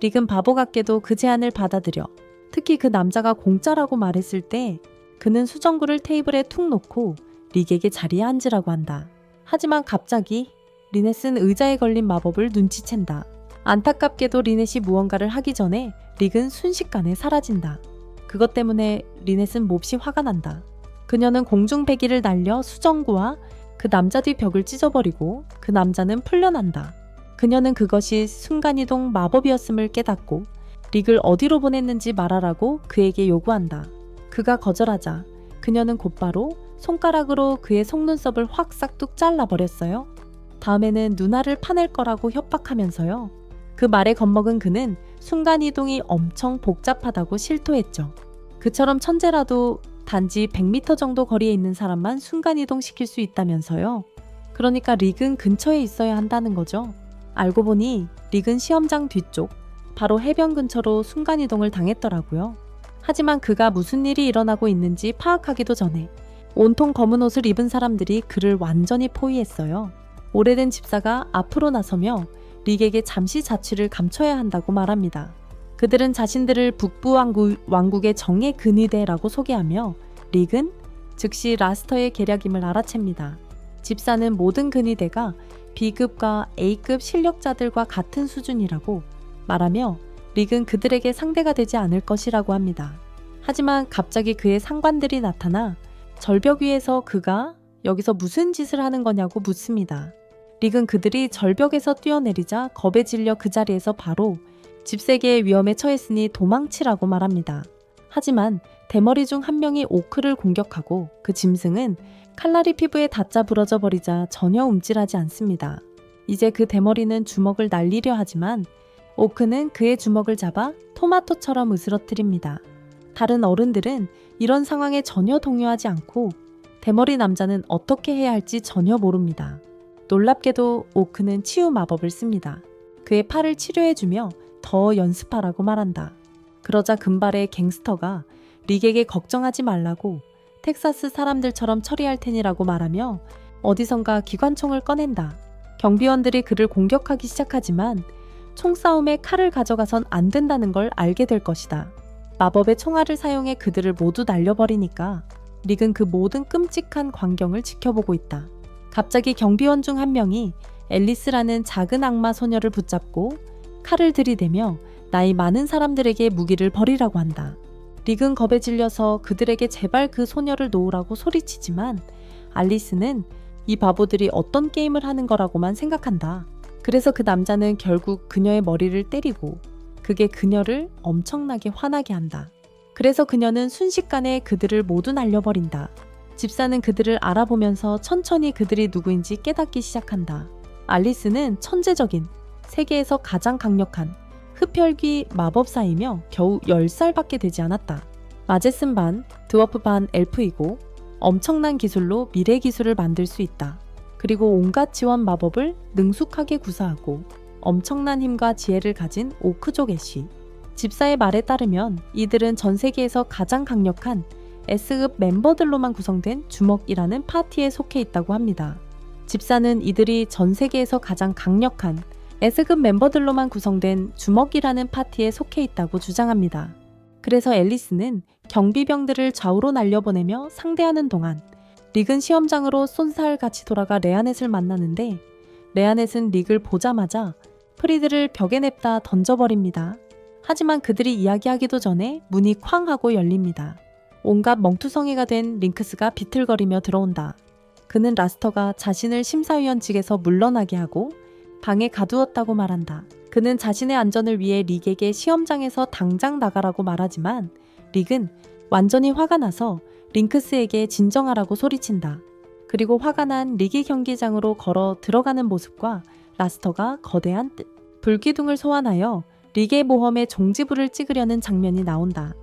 [SPEAKER 1] 릭은 바보 같게도 그 제안을 받아들여. 특히 그 남자가 공짜라고 말했을 때 그는 수정구를 테이블에 툭 놓고 릭에게 자리에 앉으라고 한다. 하지만 갑자기 리넷은 의자에 걸린 마법을 눈치챈다. 안타깝게도 리넷이 무언가를 하기 전에 릭은 순식간에 사라진다. 그것 때문에 리넷은 몹시 화가 난다. 그녀는 공중배기를 날려 수정구와 그 남자 뒤 벽을 찢어버리고 그 남자는 풀려난다. 그녀는 그것이 순간이동 마법이었음을 깨닫고 릭을 어디로 보냈는지 말하라고 그에게 요구한다. 그가 거절하자 그녀는 곧바로 손가락으로 그의 속눈썹을 확 싹둑 잘라버렸어요. 다음에는 누나를 파낼 거라고 협박하면서요. 그 말에 겁먹은 그는 순간이동이 엄청 복잡하다고 실토했죠. 그처럼 천재라도 단지 100m 정도 거리에 있는 사람만 순간이동 시킬 수 있다면서요. 그러니까 릭은 근처에 있어야 한다는 거죠. 알고 보니 릭은 시험장 뒤쪽, 바로 해변 근처로 순간이동을 당했더라고요. 하지만 그가 무슨 일이 일어나고 있는지 파악하기도 전에 온통 검은 옷을 입은 사람들이 그를 완전히 포위했어요. 오래된 집사가 앞으로 나서며 릭에게 잠시 자취를 감춰야 한다고 말합니다. 그들은 자신들을 북부 왕국의 정예 근위대라고 소개하며 릭은 즉시 라스터의 계략임을 알아챕니다. 집사는 모든 근위대가 B급과 A급 실력자들과 같은 수준이라고 말하며 릭은 그들에게 상대가 되지 않을 것이라고 합니다. 하지만 갑자기 그의 상관들이 나타나 절벽 위에서 그가 여기서 무슨 짓을 하는 거냐고 묻습니다. 릭은 그들이 절벽에서 뛰어내리자 겁에 질려 그 자리에서 바로 집세계의 위험에 처했으니 도망치라고 말합니다. 하지만 대머리 중 한 명이 오크를 공격하고 그 짐승은 칼날이 피부에 닿자 부러져 버리자 전혀 움찔하지 않습니다. 이제 그 대머리는 주먹을 날리려 하지만 오크는 그의 주먹을 잡아 토마토처럼 으스러뜨립니다. 다른 어른들은 이런 상황에 전혀 동요하지 않고 대머리 남자는 어떻게 해야 할지 전혀 모릅니다. 놀랍게도 오크는 치유 마법을 씁니다. 그의 팔을 치료해주며 더 연습하라고 말한다. 그러자 금발의 갱스터가 릭에게 걱정하지 말라고 텍사스 사람들처럼 처리할 테니라고 말하며 어디선가 기관총을 꺼낸다. 경비원들이 그를 공격하기 시작하지만 총싸움에 칼을 가져가선 안 된다는 걸 알게 될 것이다. 마법의 총알을 사용해 그들을 모두 날려버리니까 릭은 그 모든 끔찍한 광경을 지켜보고 있다. 갑자기 경비원 중 한 명이 앨리스라는 작은 악마 소녀를 붙잡고 칼을 들이대며 나이 많은 사람들에게 무기를 버리라고 한다. 릭은 겁에 질려서 그들에게 제발 그 소녀를 놓으라고 소리치지만 알리스는 이 바보들이 어떤 게임을 하는 거라고만 생각한다. 그래서 그 남자는 결국 그녀의 머리를 때리고 그게 그녀를 엄청나게 화나게 한다. 그래서 그녀는 순식간에 그들을 모두 날려버린다. 집사는 그들을 알아보면서 천천히 그들이 누구인지 깨닫기 시작한다. 알리스는 천재적인 세계에서 가장 강력한 흡혈귀 마법사이며 겨우 10살밖에 되지 않았다. 마제슨 반, 드워프 반 엘프이고 엄청난 기술로 미래 기술을 만들 수 있다. 그리고 온갖 지원 마법을 능숙하게 구사하고 엄청난 힘과 지혜를 가진 오크족 애쉬. 집사의 말에 따르면 이들은 전 세계에서 가장 강력한 S급 멤버들로만 구성된 주먹이라는 파티에 속해 있다고 합니다. 집사는 이들이 전 세계에서 가장 강력한 S급 멤버들로만 구성된 주먹이라는 파티에 속해 있다고 주장합니다. 그래서 앨리스는 경비병들을 좌우로 날려보내며 상대하는 동안 릭은 시험장으로 쏜살같이 돌아가 레아넷을 만나는데 레아넷은 릭을 보자마자 프리드를 벽에 냅다 던져버립니다. 하지만 그들이 이야기하기도 전에 문이 쾅 하고 열립니다. 온갖 멍투성이가 된 링크스가 비틀거리며 들어온다. 그는 라스터가 자신을 심사위원직에서 물러나게 하고 방에 가두었다고 말한다. 그는 자신의 안전을 위해 릭에게 시험장에서 당장 나가라고 말하지만 릭은 완전히 화가 나서 링크스에게 진정하라고 소리친다. 그리고 화가 난 릭이 경기장으로 걸어 들어가는 모습과 라스터가 거대한 불기둥을 소환하여 릭의 모험에 종지부를 찍으려는 장면이 나온다.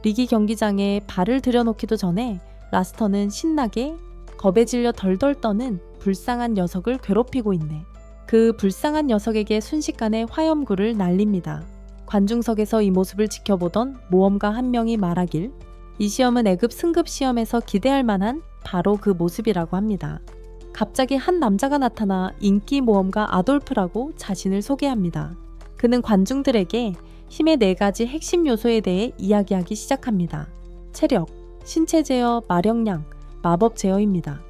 [SPEAKER 1] 릭이 경기장에 발을 들여놓기도 전에 라스터는 신나게 겁에 질려 덜덜 떠는 불쌍한 녀석을 괴롭히고 있네. 그 불쌍한 녀석에게 순식간에 화염구를 날립니다. 관중석에서 이 모습을 지켜보던 모험가 한 명이 말하길 이 시험은 A급 승급 시험에서 기대할 만한 바로 그 모습이라고 합니다. 갑자기 한 남자가 나타나 인기 모험가 아돌프라고 자신을 소개합니다. 그는 관중들에게 힘의 4가지 핵심 요소에 대해 이야기하기 시작합니다. 체력, 신체 제어, 마력량, 마법 제어입니다.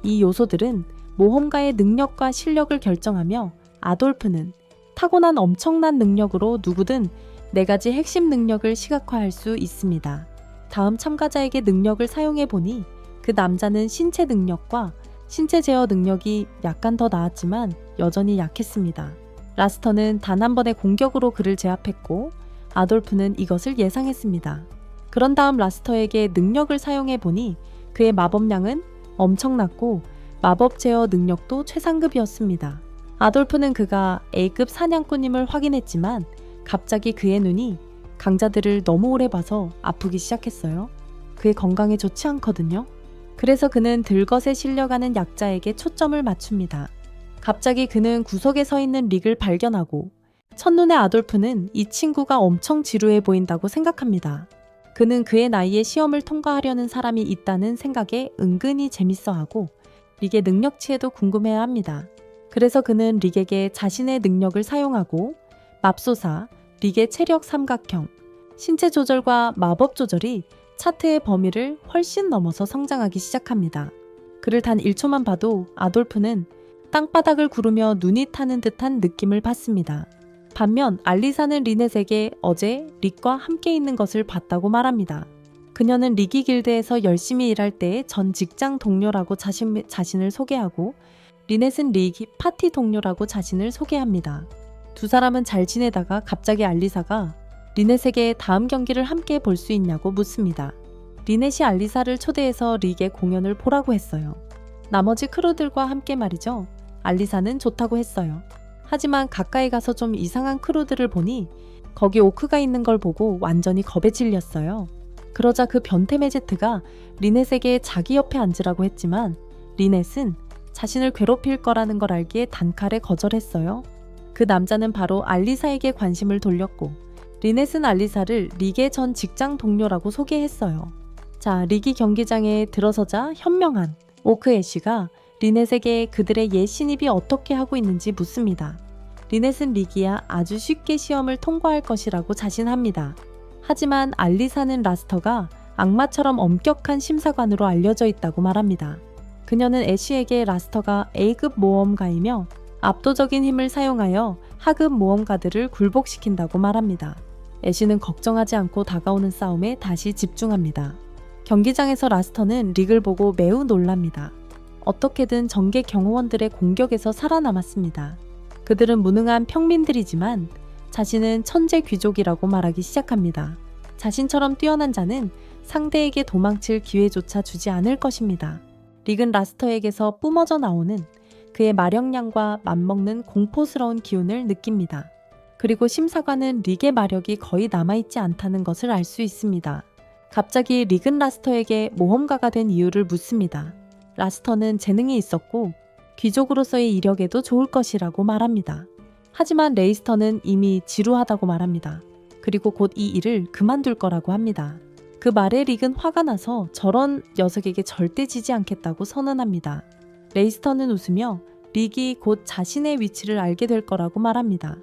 [SPEAKER 1] 이 요소들은 모험가의 능력과 실력을 결정하며 아돌프는 타고난 엄청난 능력으로 누구든 4가지 핵심 능력을 시각화할 수 있습니다. 다음 참가자에게 능력을 사용해보니 그 남자는 신체 능력과 신체 제어 능력이 약간 더 나았지만 여전히 약했습니다. 라스터는 단 한 번의 공격으로 그를 제압했고 아돌프는 이것을 예상했습니다. 그런 다음 라스터에게 능력을 사용해보니 그의 마법량은 엄청났고 마법 제어 능력도 최상급이었습니다. 아돌프는 그가 A급 사냥꾼임을 확인했지만 갑자기 그의 눈이 강자들을 너무 오래 봐서 아프기 시작했어요. 그의 건강에 좋지 않거든요. 그래서 그는 들것에 실려가는 약자에게 초점을 맞춥니다. 갑자기 그는 구석에 서 있는 릭을 발견하고 첫눈에 아돌프는 이 친구가 엄청 지루해 보인다고 생각합니다. 그는 그의 나이에 시험을 통과하려는 사람이 있다는 생각에 은근히 재밌어하고 릭의 능력치에도 궁금해합니다. 그래서 그는 릭에게 자신의 능력을 사용하고 맙소사, 릭의 체력 삼각형, 신체 조절과 마법 조절이 차트의 범위를 훨씬 넘어서 성장하기 시작합니다. 그를 단 1초만 봐도 아돌프는 땅바닥을 구르며 눈이 타는 듯한 느낌을 받습니다. 반면 알리사는 리넷에게 어제 릭과 함께 있는 것을 봤다고 말합니다. 그녀는 리기 길드에서 열심히 일할 때의 전 직장 동료라고 자신을 소개하고 리넷은 릭이 파티 동료라고 자신을 소개합니다. 두 사람은 잘 지내다가 갑자기 알리사가 리넷에게 다음 경기를 함께 볼 수 있냐고 묻습니다. 리넷이 알리사를 초대해서 릭의 공연을 보라고 했어요. 나머지 크루들과 함께 말이죠. 알리사는 좋다고 했어요. 하지만 가까이 가서 좀 이상한 크루들을 보니 거기 오크가 있는 걸 보고 완전히 겁에 질렸어요. 그러자 그 변태 메제트가 리넷에게 자기 옆에 앉으라고 했지만 리넷은 자신을 괴롭힐 거라는 걸 알기에 단칼에 거절했어요. 그 남자는 바로 알리사에게 관심을 돌렸고 리넷은 알리사를 릭의 전 직장 동료라고 소개했어요. 자, 릭이 경기장에 들어서자 현명한 오크 애쉬가 리넷에게 그들의 옛 신입이 어떻게 하고 있는지 묻습니다. 리넷은 릭이야 아주 쉽게 시험을 통과할 것이라고 자신합니다. 하지만 알리사는 라스터가 악마처럼 엄격한 심사관으로 알려져 있다고 말합니다. 그녀는 애쉬에게 라스터가 A급 모험가이며 압도적인 힘을 사용하여 하급 모험가들을 굴복시킨다고 말합니다. 애쉬는 걱정하지 않고 다가오는 싸움에 다시 집중합니다. 경기장에서 라스터는 릭을 보고 매우 놀랍니다. 어떻게든 정계 경호원들의 공격에서 살아남았습니다. 그들은 무능한 평민들이지만 자신은 천재 귀족이라고 말하기 시작합니다. 자신처럼 뛰어난 자는 상대에게 도망칠 기회조차 주지 않을 것입니다. 릭은 라스터에게서 뿜어져 나오는 그의 마력량과 맞먹는 공포스러운 기운을 느낍니다. 그리고 심사관은 릭의 마력이 거의 남아있지 않다는 것을 알 수 있습니다. 갑자기 릭은 라스터에게 모험가가 된 이유를 묻습니다. 라스터는 재능이 있었고 귀족으로서의 이력에도 좋을 것이라고 말합니다. 하지만 레이스터는 이미 지루하다고 말합니다. 그리고 곧 이 일을 그만둘 거라고 합니다. 그 말에 릭은 화가 나서 저런 녀석에게 절대 지지 않겠다고 선언합니다. 레이스터는 웃으며 릭이 곧 자신의 위치를 알게 될 거라고 말합니다.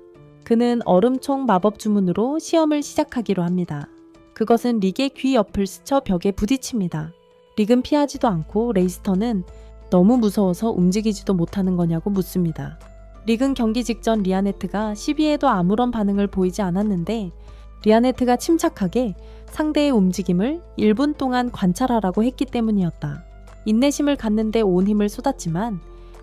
[SPEAKER 1] 그는 얼음총 마법 주문으로 시험을 시작하기로 합니다. 그것은 릭의 귀 옆을 스쳐 벽에 부딪힙니다. 릭은 피하지도 않고 레이스터는 너무 무서워서 움직이지도 못하는 거냐고 묻습니다. 릭은 경기 직전 리아네트가 시비에도 아무런 반응을 보이지 않았는데 리아네트가 침착하게 상대의 움직임을 1분 동안 관찰하라고 했기 때문이었다. 인내심을 갖는데 온 힘을 쏟았지만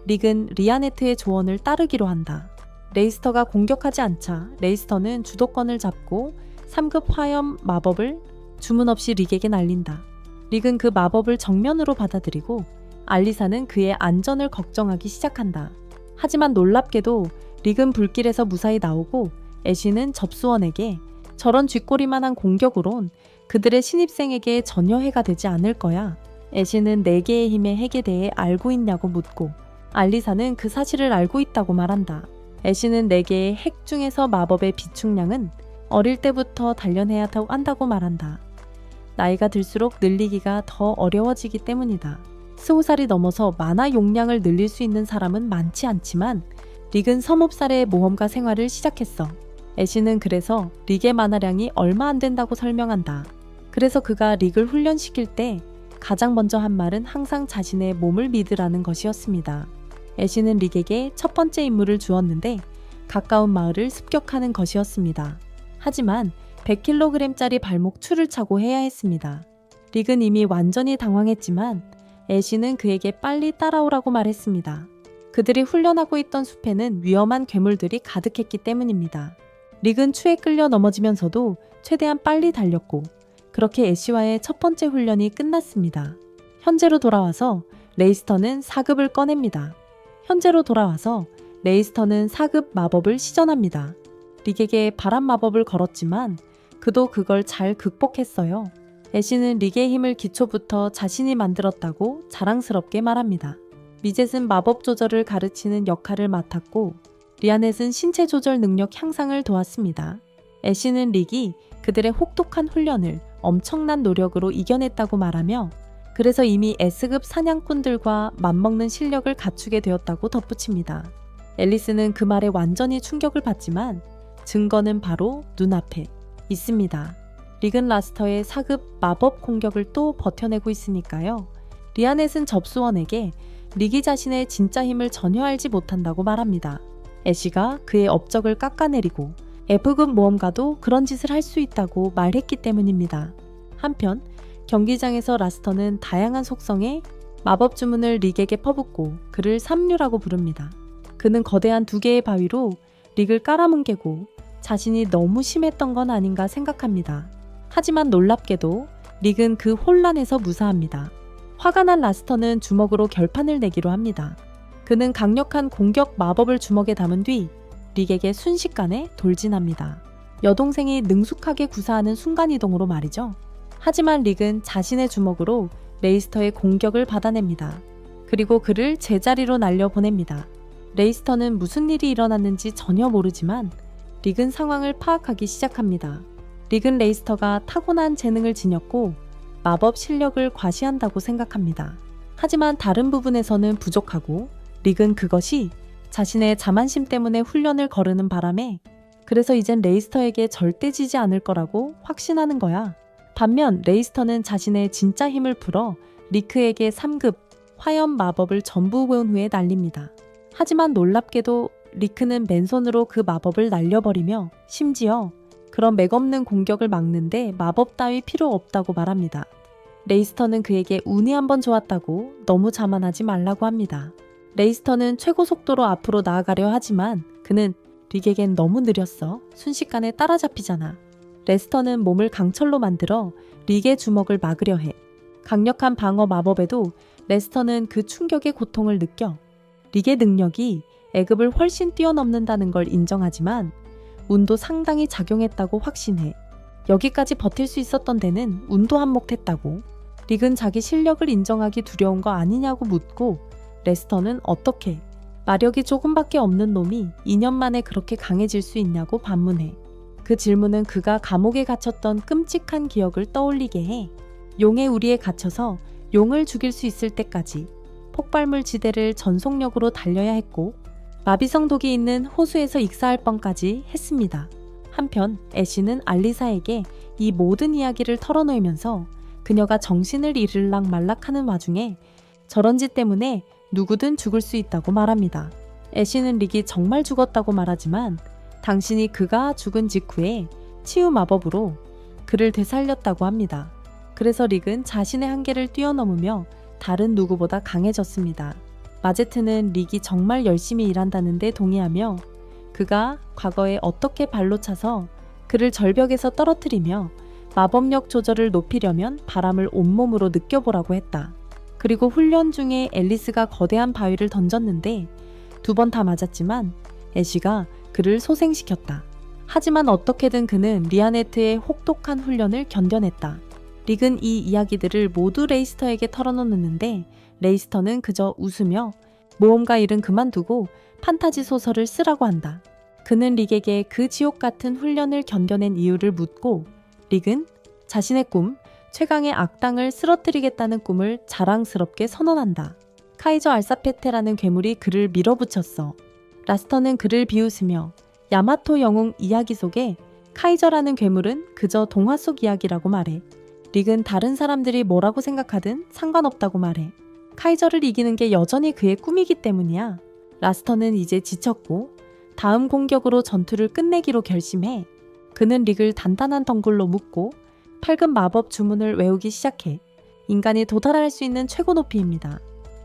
[SPEAKER 1] 릭은 리아네트의 조언을 따르기로 한다. 레이스터가 공격하지 않자 레이스터는 주도권을 잡고 3급 화염 마법을 주문 없이 릭에게 날린다. 릭은 그 마법을 정면으로 받아들이고 알리사는 그의 안전을 걱정하기 시작한다. 하지만 놀랍게도 릭은 불길에서 무사히 나오고 애쉬는 접수원에게 저런 쥐꼬리만한 공격으론 그들의 신입생에게 전혀 해가 되지 않을 거야. 애쉬는 4개의 힘의 핵에 대해 알고 있냐고 묻고 알리사는 그 사실을 알고 있다고 말한다. 애쉬는 4개의 핵 중에서 마법의 비축량은 어릴 때부터 단련해야 한다고 말한다. 나이가 들수록 늘리기가 더 어려워지기 때문이다. 20살이 넘어서 만화 용량을 늘릴 수 있는 사람은 많지 않지만 릭은 30살에 모험가 생활을 시작했어. 애쉬는 그래서 릭의 만화량이 얼마 안 된다고 설명한다. 그래서 그가 릭을 훈련시킬 때 가장 먼저 한 말은 항상 자신의 몸을 믿으라는 것이었습니다. 애쉬는 릭에게 첫 번째 임무를 주었는데 가까운 마을을 습격하는 것이었습니다. 하지만 100kg짜리 발목 추를 차고 해야 했습니다. 릭은 이미 완전히 당황했지만 애쉬는 그에게 빨리 따라오라고 말했습니다. 그들이 훈련하고 있던 숲에는 위험한 괴물들이 가득했기 때문입니다. 릭은 추에 끌려 넘어지면서도 최대한 빨리 달렸고 그렇게 애쉬와의 첫 번째 훈련이 끝났습니다. 현재로 돌아와서 레이스터는 4급을 꺼냅니다. 현재로 돌아와서 레이스터는 4급 마법을 시전합니다. 릭에게 바람 마법을 걸었지만 그도 그걸 잘 극복했어요. 애쉬는 릭의 힘을 기초부터 자신이 만들었다고 자랑스럽게 말합니다. 미젯은 마법 조절을 가르치는 역할을 맡았고 리아넷은 신체 조절 능력 향상을 도왔습니다. 애쉬는 릭이 그들의 혹독한 훈련을 엄청난 노력으로 이겨냈다고 말하며 그래서 이미 S급 사냥꾼들과 맞먹는 실력을 갖추게 되었다고 덧붙입니다. 앨리스는 그 말에 완전히 충격을 받지만 증거는 바로 눈앞에 있습니다. 릭은 라스터의 4급 마법 공격을 또 버텨내고 있으니까요. 리아넷은 접수원에게 릭이 자신의 진짜 힘을 전혀 알지 못한다고 말합니다. 애쉬가 그의 업적을 깎아내리고 F급 모험가도 그런 짓을 할 수 있다고 말했기 때문입니다. 한편 경기장에서 라스터는 다양한 속성의 마법 주문을 릭에게 퍼붓고 그를 삼류라고 부릅니다. 그는 거대한 2개의 바위로 릭을 깔아뭉개고 자신이 너무 심했던 건 아닌가 생각합니다. 하지만 놀랍게도 릭은 그 혼란에서 무사합니다. 화가 난 라스터는 주먹으로 결판을 내기로 합니다. 그는 강력한 공격 마법을 주먹에 담은 뒤 릭에게 순식간에 돌진합니다. 여동생이 능숙하게 구사하는 순간이동으로 말이죠. 하지만 릭은 자신의 주먹으로 레이스터의 공격을 받아냅니다. 그리고 그를 제자리로 날려보냅니다. 레이스터는 무슨 일이 일어났는지 전혀 모르지만 릭은 상황을 파악하기 시작합니다. 릭은 레이스터가 타고난 재능을 지녔고 마법 실력을 과시한다고 생각합니다. 하지만 다른 부분에서는 부족하고 릭은 그것이 자신의 자만심 때문에 훈련을 거르는 바람에 그래서 이젠 레이스터에게 절대 지지 않을 거라고 확신하는 거야. 반면 레이스터는 자신의 진짜 힘을 풀어 리크에게 3급 화염 마법을 전부 배운 후에 날립니다. 하지만 놀랍게도 리크는 맨손으로 그 마법을 날려버리며 심지어 그런 맥없는 공격을 막는데 마법 따위 필요 없다고 말합니다. 레이스터는 그에게 운이 한번 좋았다고 너무 자만하지 말라고 합니다. 레이스터는 최고 속도로 앞으로 나아가려 하지만 그는 릭에겐 너무 느렸어. 순식간에 따라잡히잖아. 레스터는 몸을 강철로 만들어 릭의 주먹을 막으려 해. 강력한 방어 마법에도 레스터는 그 충격의 고통을 느껴. 릭의 능력이 A급을 훨씬 뛰어넘는다는 걸 인정하지만 운도 상당히 작용했다고 확신해. 여기까지 버틸 수 있었던 데는 운도 한몫했다고. 릭은 자기 실력을 인정하기 두려운 거 아니냐고 묻고 레스터는 어떻게 마력이 조금밖에 없는 놈이 2년 만에 그렇게 강해질 수 있냐고 반문해. 그 질문은 그가 감옥에 갇혔던 끔찍한 기억을 떠올리게 해. 용의 우리에 갇혀서 용을 죽일 수 있을 때까지 폭발물 지대를 전속력으로 달려야 했고 마비성 독이 있는 호수에서 익사할 뻔까지 했습니다. 한편 애쉬는 알리사에게 이 모든 이야기를 털어놓으면서 그녀가 정신을 잃을락 말락하는 와중에 저런 짓 때문에 누구든 죽을 수 있다고 말합니다. 애쉬는 릭이 정말 죽었다고 말하지만 당신이 그가 죽은 직후에 치유 마법으로 그를 되살렸다고 합니다. 그래서 릭은 자신의 한계를 뛰어넘으며 다른 누구보다 강해졌습니다. 마제트는 릭이 정말 열심히 일한다는 데 동의하며 그가 과거에 어떻게 발로 차서 그를 절벽에서 떨어뜨리며 마법력 조절을 높이려면 바람을 온몸으로 느껴보라고 했다. 그리고 훈련 중에 앨리스가 거대한 바위를 던졌는데 2번 다 맞았지만 애쉬가 그를 소생시켰다. 하지만 어떻게든 그는 리아네트의 혹독한 훈련을 견뎌냈다. 릭은 이 이야기들을 모두 레이스터에게 털어놓는데 레이스터는 그저 웃으며 모험가 일은 그만두고 판타지 소설을 쓰라고 한다. 그는 릭에게 그 지옥 같은 훈련을 견뎌낸 이유를 묻고 릭은 자신의 꿈, 최강의 악당을 쓰러뜨리겠다는 꿈을 자랑스럽게 선언한다. 카이저 알사페테라는 괴물이 그를 밀어붙였어. 라스터는 그를 비웃으며 야마토 영웅 이야기 속에 카이저라는 괴물은 그저 동화 속 이야기라고 말해. 릭은 다른 사람들이 뭐라고 생각하든 상관없다고 말해. 카이저를 이기는 게 여전히 그의 꿈이기 때문이야. 라스터는 이제 지쳤고 다음 공격으로 전투를 끝내기로 결심해. 그는 릭을 단단한 덩굴로 묶고 8급 마법 주문을 외우기 시작해. 인간이 도달할 수 있는 최고 높이입니다.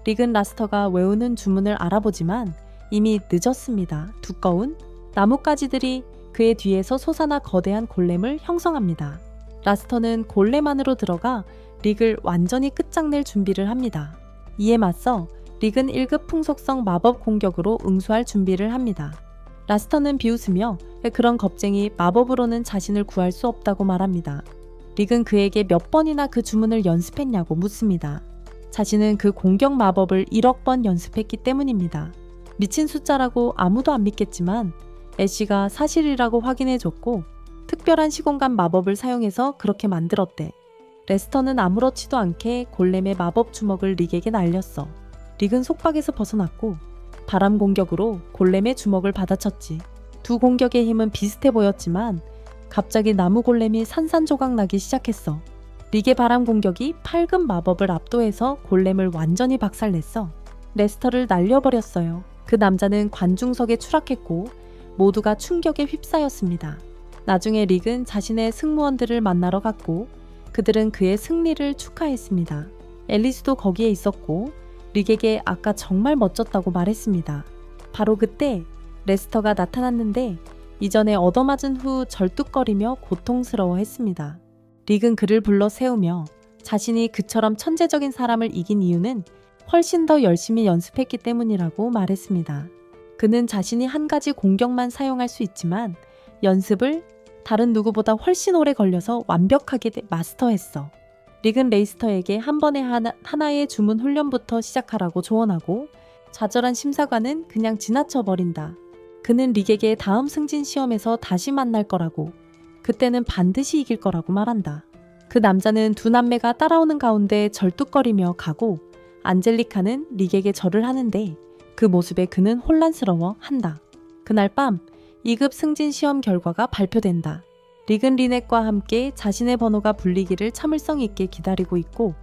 [SPEAKER 1] 릭은 라스터가 외우는 주문을 알아보지만 이미 늦었습니다. 두꺼운 나뭇가지들이 그의 뒤에서 솟아나 거대한 골렘을 형성합니다. 라스터는 골렘 안으로 들어가 릭을 완전히 끝장낼 준비를 합니다. 이에 맞서 릭은 1급 풍속성 마법 공격으로 응수할 준비를 합니다. 라스터는 비웃으며 그런 겁쟁이 마법으로는 자신을 구할 수 없다고 말합니다. 릭은 그에게 몇 번이나 그 주문을 연습했냐고 묻습니다. 자신은 그 공격 마법을 1억 번 연습했기 때문입니다. 미친 숫자라고 아무도 안 믿겠지만 애쉬가 사실이라고 확인해줬고 특별한 시공간 마법을 사용해서 그렇게 만들었대. 레스터는 아무렇지도 않게 골렘의 마법 주먹을 릭에게 날렸어. 릭은 속박에서 벗어났고 바람 공격으로 골렘의 주먹을 받아쳤지. 두 공격의 힘은 비슷해 보였지만 갑자기 나무 골렘이 산산조각 나기 시작했어. 릭의 바람 공격이 8급 마법을 압도해서 골렘을 완전히 박살냈어. 레스터를 날려버렸어요. 그 남자는 관중석에 추락했고 모두가 충격에 휩싸였습니다. 나중에 릭은 자신의 승무원들을 만나러 갔고 그들은 그의 승리를 축하했습니다. 앨리스도 거기에 있었고 릭에게 아까 정말 멋졌다고 말했습니다. 바로 그때 레스터가 나타났는데 이전에 얻어맞은 후 절뚝거리며 고통스러워했습니다. 릭은 그를 불러 세우며 자신이 그처럼 천재적인 사람을 이긴 이유는 훨씬 더 열심히 연습했기 때문이라고 말했습니다. 그는 자신이 한 가지 공격만 사용할 수 있지만 연습을 다른 누구보다 훨씬 오래 걸려서 완벽하게 마스터했어. 릭은 레이스터에게 한 번에 하나의 주문 훈련부터 시작하라고 조언하고 좌절한 심사관은 그냥 지나쳐버린다. 그는 릭에게 다음 승진 시험에서 다시 만날 거라고, 그때는 반드시 이길 거라고 말한다. 그 남자는 두 남매가 따라오는 가운데 절뚝거리며 가고 안젤리카는 릭에게 절을 하는데 그 모습에 그는 혼란스러워 한다. 그날 밤 2급 승진 시험 결과가 발표된다. 릭은 리넷과 함께 자신의 번호가 불리기를 참을성 있게 기다리고 있고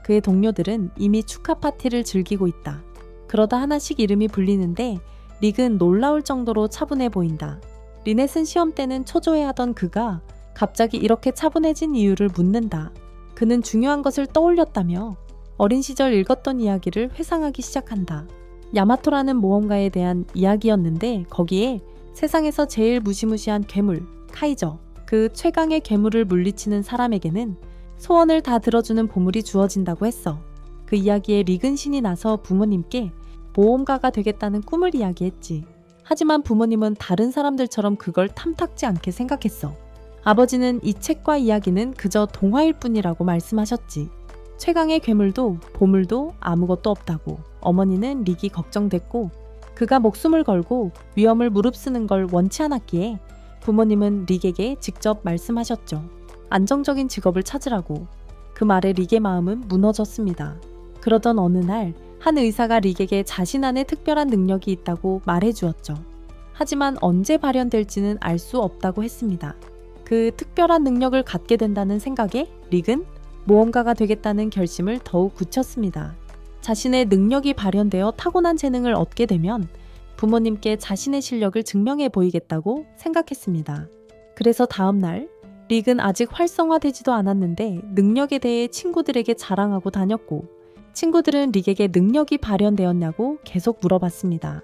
[SPEAKER 1] 그의 동료들은 이미 축하 파티를 즐기고 있다. 그러다 하나씩 이름이 불리는데 릭은 놀라울 정도로 차분해 보인다. 리넷은 시험 때는 초조해하던 그가 갑자기 이렇게 차분해진 이유를 묻는다. 그는 중요한 것을 떠올렸다며 어린 시절 읽었던 이야기를 회상하기 시작한다. 야마토라는 모험가에 대한 이야기였는데 거기에 세상에서 제일 무시무시한 괴물, 카이저, 그 최강의 괴물을 물리치는 사람에게는 소원을 다 들어주는 보물이 주어진다고 했어. 그 이야기에 릭은 신이 나서 부모님께 모험가가 되겠다는 꿈을 이야기했지. 하지만 부모님은 다른 사람들처럼 그걸 탐탁지 않게 생각했어. 아버지는 이 책과 이야기는 그저 동화일 뿐이라고 말씀하셨지. 최강의 괴물도 보물도 아무것도 없다고 어머니는 릭이 걱정됐고 그가 목숨을 걸고 위험을 무릅쓰는 걸 원치 않았기에 부모님은 릭에게 직접 말씀하셨죠. 안정적인 직업을 찾으라고. 그 말에 릭의 마음은 무너졌습니다. 그러던 어느 날 한 의사가 릭에게 자신 안에 특별한 능력이 있다고 말해주었죠. 하지만 언제 발현될지는 알 수 없다고 했습니다. 그 특별한 능력을 갖게 된다는 생각에 릭은 모험가가 되겠다는 결심을 더욱 굳혔습니다. 자신의 능력이 발현되어 타고난 재능을 얻게 되면 부모님께 자신의 실력을 증명해 보이겠다고 생각했습니다. 그래서 다음 날 릭은 아직 활성화되지도 않았는데 능력에 대해 친구들에게 자랑하고 다녔고 친구들은 릭에게 능력이 발현되었냐고 계속 물어봤습니다.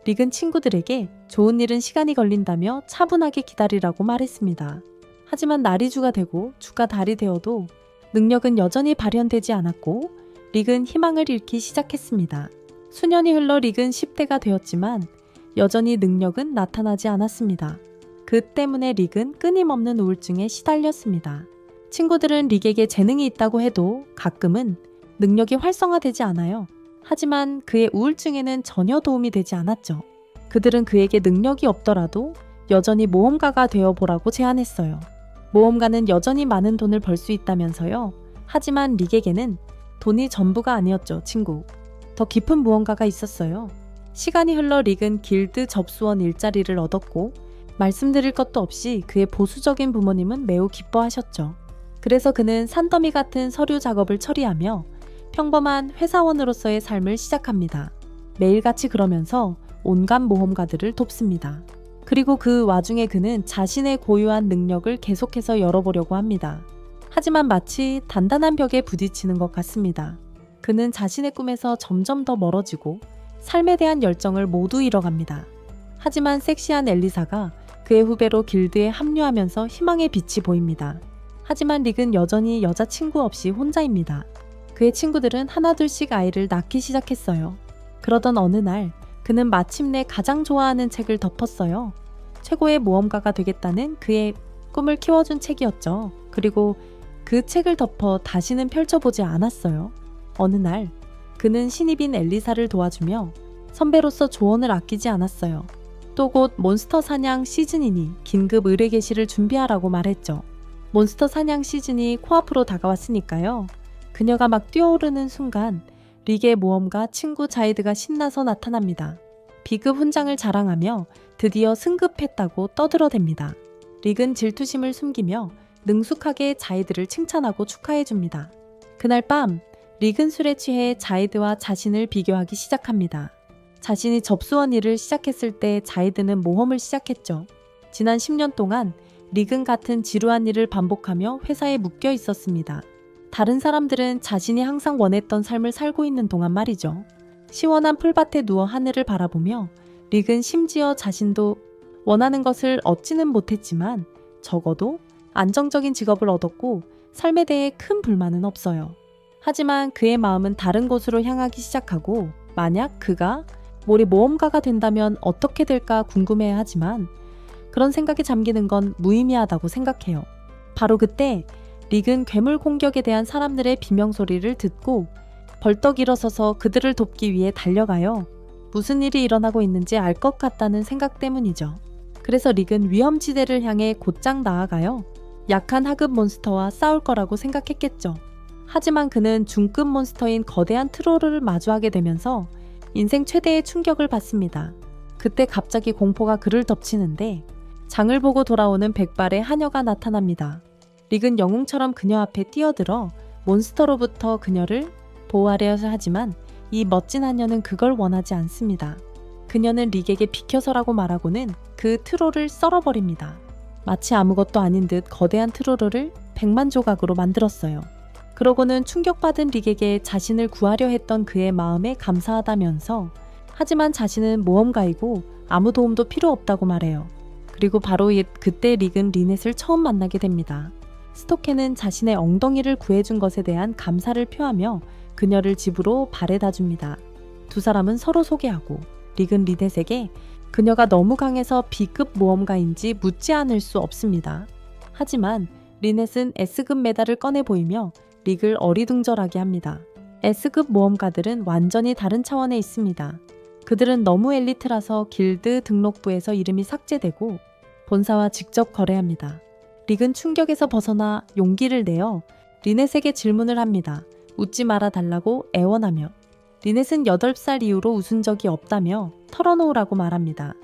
[SPEAKER 1] 릭은 친구들에게 좋은 일은 시간이 걸린다며 차분하게 기다리라고 말했습니다. 하지만 날이 주가 되고 주가 달이 되어도 능력은 여전히 발현되지 않았고 릭은 희망을 잃기 시작했습니다. 수년이 흘러 릭은 10대가 되었지만 여전히 능력은 나타나지 않았습니다. 그 때문에 릭은 끊임없는 우울증에 시달렸습니다. 친구들은 릭에게 재능이 있다고 해도 가끔은 능력이 활성화되지 않아요. 하지만 그의 우울증에는 전혀 도움이 되지 않았죠. 그들은 그에게 능력이 없더라도 여전히 모험가가 되어보라고 제안했어요. 모험가는 여전히 많은 돈을 벌 수 있다면서요. 하지만 릭에게는 돈이 전부가 아니었죠, 친구. 더 깊은 무언가가 있었어요. 시간이 흘러 릭은 길드 접수원 일자리를 얻었고 말씀드릴 것도 없이 그의 보수적인 부모님은 매우 기뻐하셨죠. 그래서 그는 산더미 같은 서류 작업을 처리하며 평범한 회사원으로서의 삶을 시작합니다. 매일같이 그러면서 온갖 모험가들을 돕습니다. 그리고 그 와중에 그는 자신의 고유한 능력을 계속해서 열어보려고 합니다. 하지만 마치 단단한 벽에 부딪히는 것 같습니다. 그는 자신의 꿈에서 점점 더 멀어지고 삶에 대한 열정을 모두 잃어갑니다. 하지만 섹시한 엘리사가 그의 후배로 길드에 합류하면서 희망의 빛이 보입니다. 하지만 릭은 여전히 여자친구 없이 혼자입니다. 그의 친구들은 하나둘씩 아이를 낳기 시작했어요. 그러던 어느 날 그는 마침내 가장 좋아하는 책을 덮었어요. 최고의 모험가가 되겠다는 그의 꿈을 키워준 책이었죠. 그리고 그 책을 덮어 다시는 펼쳐보지 않았어요. 어느 날 그는 신입인 엘리사를 도와주며 선배로서 조언을 아끼지 않았어요. 또 곧 몬스터 사냥 시즌이니 긴급 의뢰 개시를 준비하라고 말했죠. 몬스터 사냥 시즌이 코앞으로 다가왔으니까요. 그녀가 막 뛰어오르는 순간 릭의 모험가 친구 자이드가 신나서 나타납니다. 비급 훈장을 자랑하며 드디어 승급했다고 떠들어댑니다. 릭은 질투심을 숨기며 능숙하게 자이드를 칭찬하고 축하해줍니다. 그날 밤 릭은 술에 취해 자이드와 자신을 비교하기 시작합니다. 자신이 접수원 일을 시작했을 때 자이드는 모험을 시작했죠. 지난 10년 동안 릭은 같은 지루한 일을 반복하며 회사에 묶여 있었습니다. 다른 사람들은 자신이 항상 원했던 삶을 살고 있는 동안 말이죠. 시원한 풀밭에 누워 하늘을 바라보며 릭은 심지어 자신도 원하는 것을 얻지는 못했지만 적어도 안정적인 직업을 얻었고 삶에 대해 큰 불만은 없어요. 하지만 그의 마음은 다른 곳으로 향하기 시작하고 만약 그가 모리 모험가가 된다면 어떻게 될까 궁금해야 하지만 그런 생각에 잠기는 건 무의미하다고 생각해요. 바로 그때 릭은 괴물 공격에 대한 사람들의 비명소리를 듣고 벌떡 일어서서 그들을 돕기 위해 달려가요. 무슨 일이 일어나고 있는지 알 것 같다는 생각 때문이죠. 그래서 릭은 위험지대를 향해 곧장 나아가요. 약한 하급 몬스터와 싸울 거라고 생각했겠죠. 하지만 그는 중급 몬스터인 거대한 트롤을 마주하게 되면서 인생 최대의 충격을 받습니다. 그때 갑자기 공포가 그를 덮치는데 장을 보고 돌아오는 백발의 하녀가 나타납니다. 릭은 영웅처럼 그녀 앞에 뛰어들어 몬스터로부터 그녀를 보호하려 하지만 이 멋진 하녀는 그걸 원하지 않습니다. 그녀는 릭에게 비켜서라고 말하고는 그 트롤을 썰어버립니다. 마치 아무것도 아닌 듯 거대한 트롤을 100만 조각으로 만들었어요. 그러고는 충격받은 릭에게 자신을 구하려 했던 그의 마음에 감사하다면서 하지만 자신은 모험가이고 아무 도움도 필요 없다고 말해요. 그리고 바로 그때 릭은 리넷을 처음 만나게 됩니다. 스토케는 자신의 엉덩이를 구해준 것에 대한 감사를 표하며 그녀를 집으로 바래다 줍니다. 두 사람은 서로 소개하고 릭은 리넷에게 그녀가 너무 강해서 B급 모험가인지 묻지 않을 수 없습니다. 하지만 리넷은 S급 메달을 꺼내 보이며 릭을 어리둥절하게 합니다. S급 모험가들은 완전히 다른 차원에 있습니다. 그들은 너무 엘리트라서 길드 등록부에서 이름이 삭제되고 본사와 직접 거래합니다. 릭은 충격에서 벗어나 용기를 내어 리넷에게 질문을 합니다. 웃지 말아 달라고 애원하며 리넷은 8살 이후로 웃은 적이 없다며 털어놓으라고 말합니다.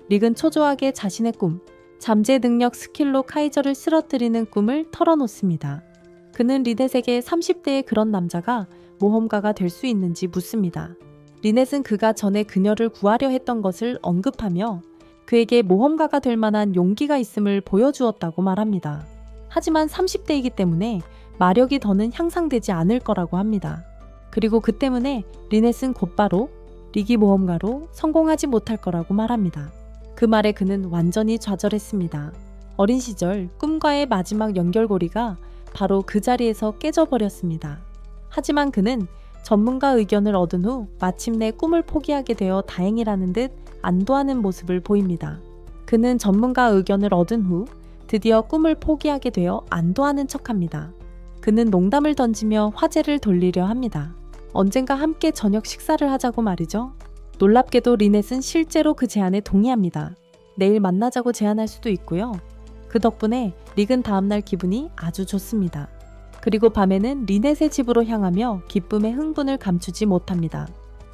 [SPEAKER 1] 릭은 초조하게 자신의 꿈, 잠재 능력 스킬로 카이저를 쓰러뜨리는 꿈을 털어놓습니다. 그는 리넷에게 30대의 그런 남자가 모험가가 될 수 있는지 묻습니다. 리넷은 그가 전에 그녀를 구하려 했던 것을 언급하며 그에게 모험가가 될 만한 용기가 있음을 보여주었다고 말합니다. 하지만 30대이기 때문에 마력이 더는 향상되지 않을 거라고 합니다. 그리고 그 때문에 리넷은 곧바로 릭이 모험가로 성공하지 못할 거라고 말합니다. 그 말에 그는 완전히 좌절했습니다. 어린 시절 꿈과의 마지막 연결고리가 바로 그 자리에서 깨져버렸습니다. 하지만 그는 전문가 의견을 얻은 후 마침내 꿈을 포기하게 되어 다행이라는 듯 안도하는 모습을 보입니다. 그는 전문가 의견을 얻은 후 드디어 꿈을 포기하게 되어 안도하는 척합니다. 그는 농담을 던지며 화제를 돌리려 합니다. 언젠가 함께 저녁 식사를 하자고 말이죠. 놀랍게도 리넷은 실제로 그 제안에 동의합니다. 내일 만나자고 제안할 수도 있고요. 그 덕분에 릭은 다음날 기분이 아주 좋습니다. 그리고 밤에는 리넷의 집으로 향하며 기쁨의 흥분을 감추지 못합니다.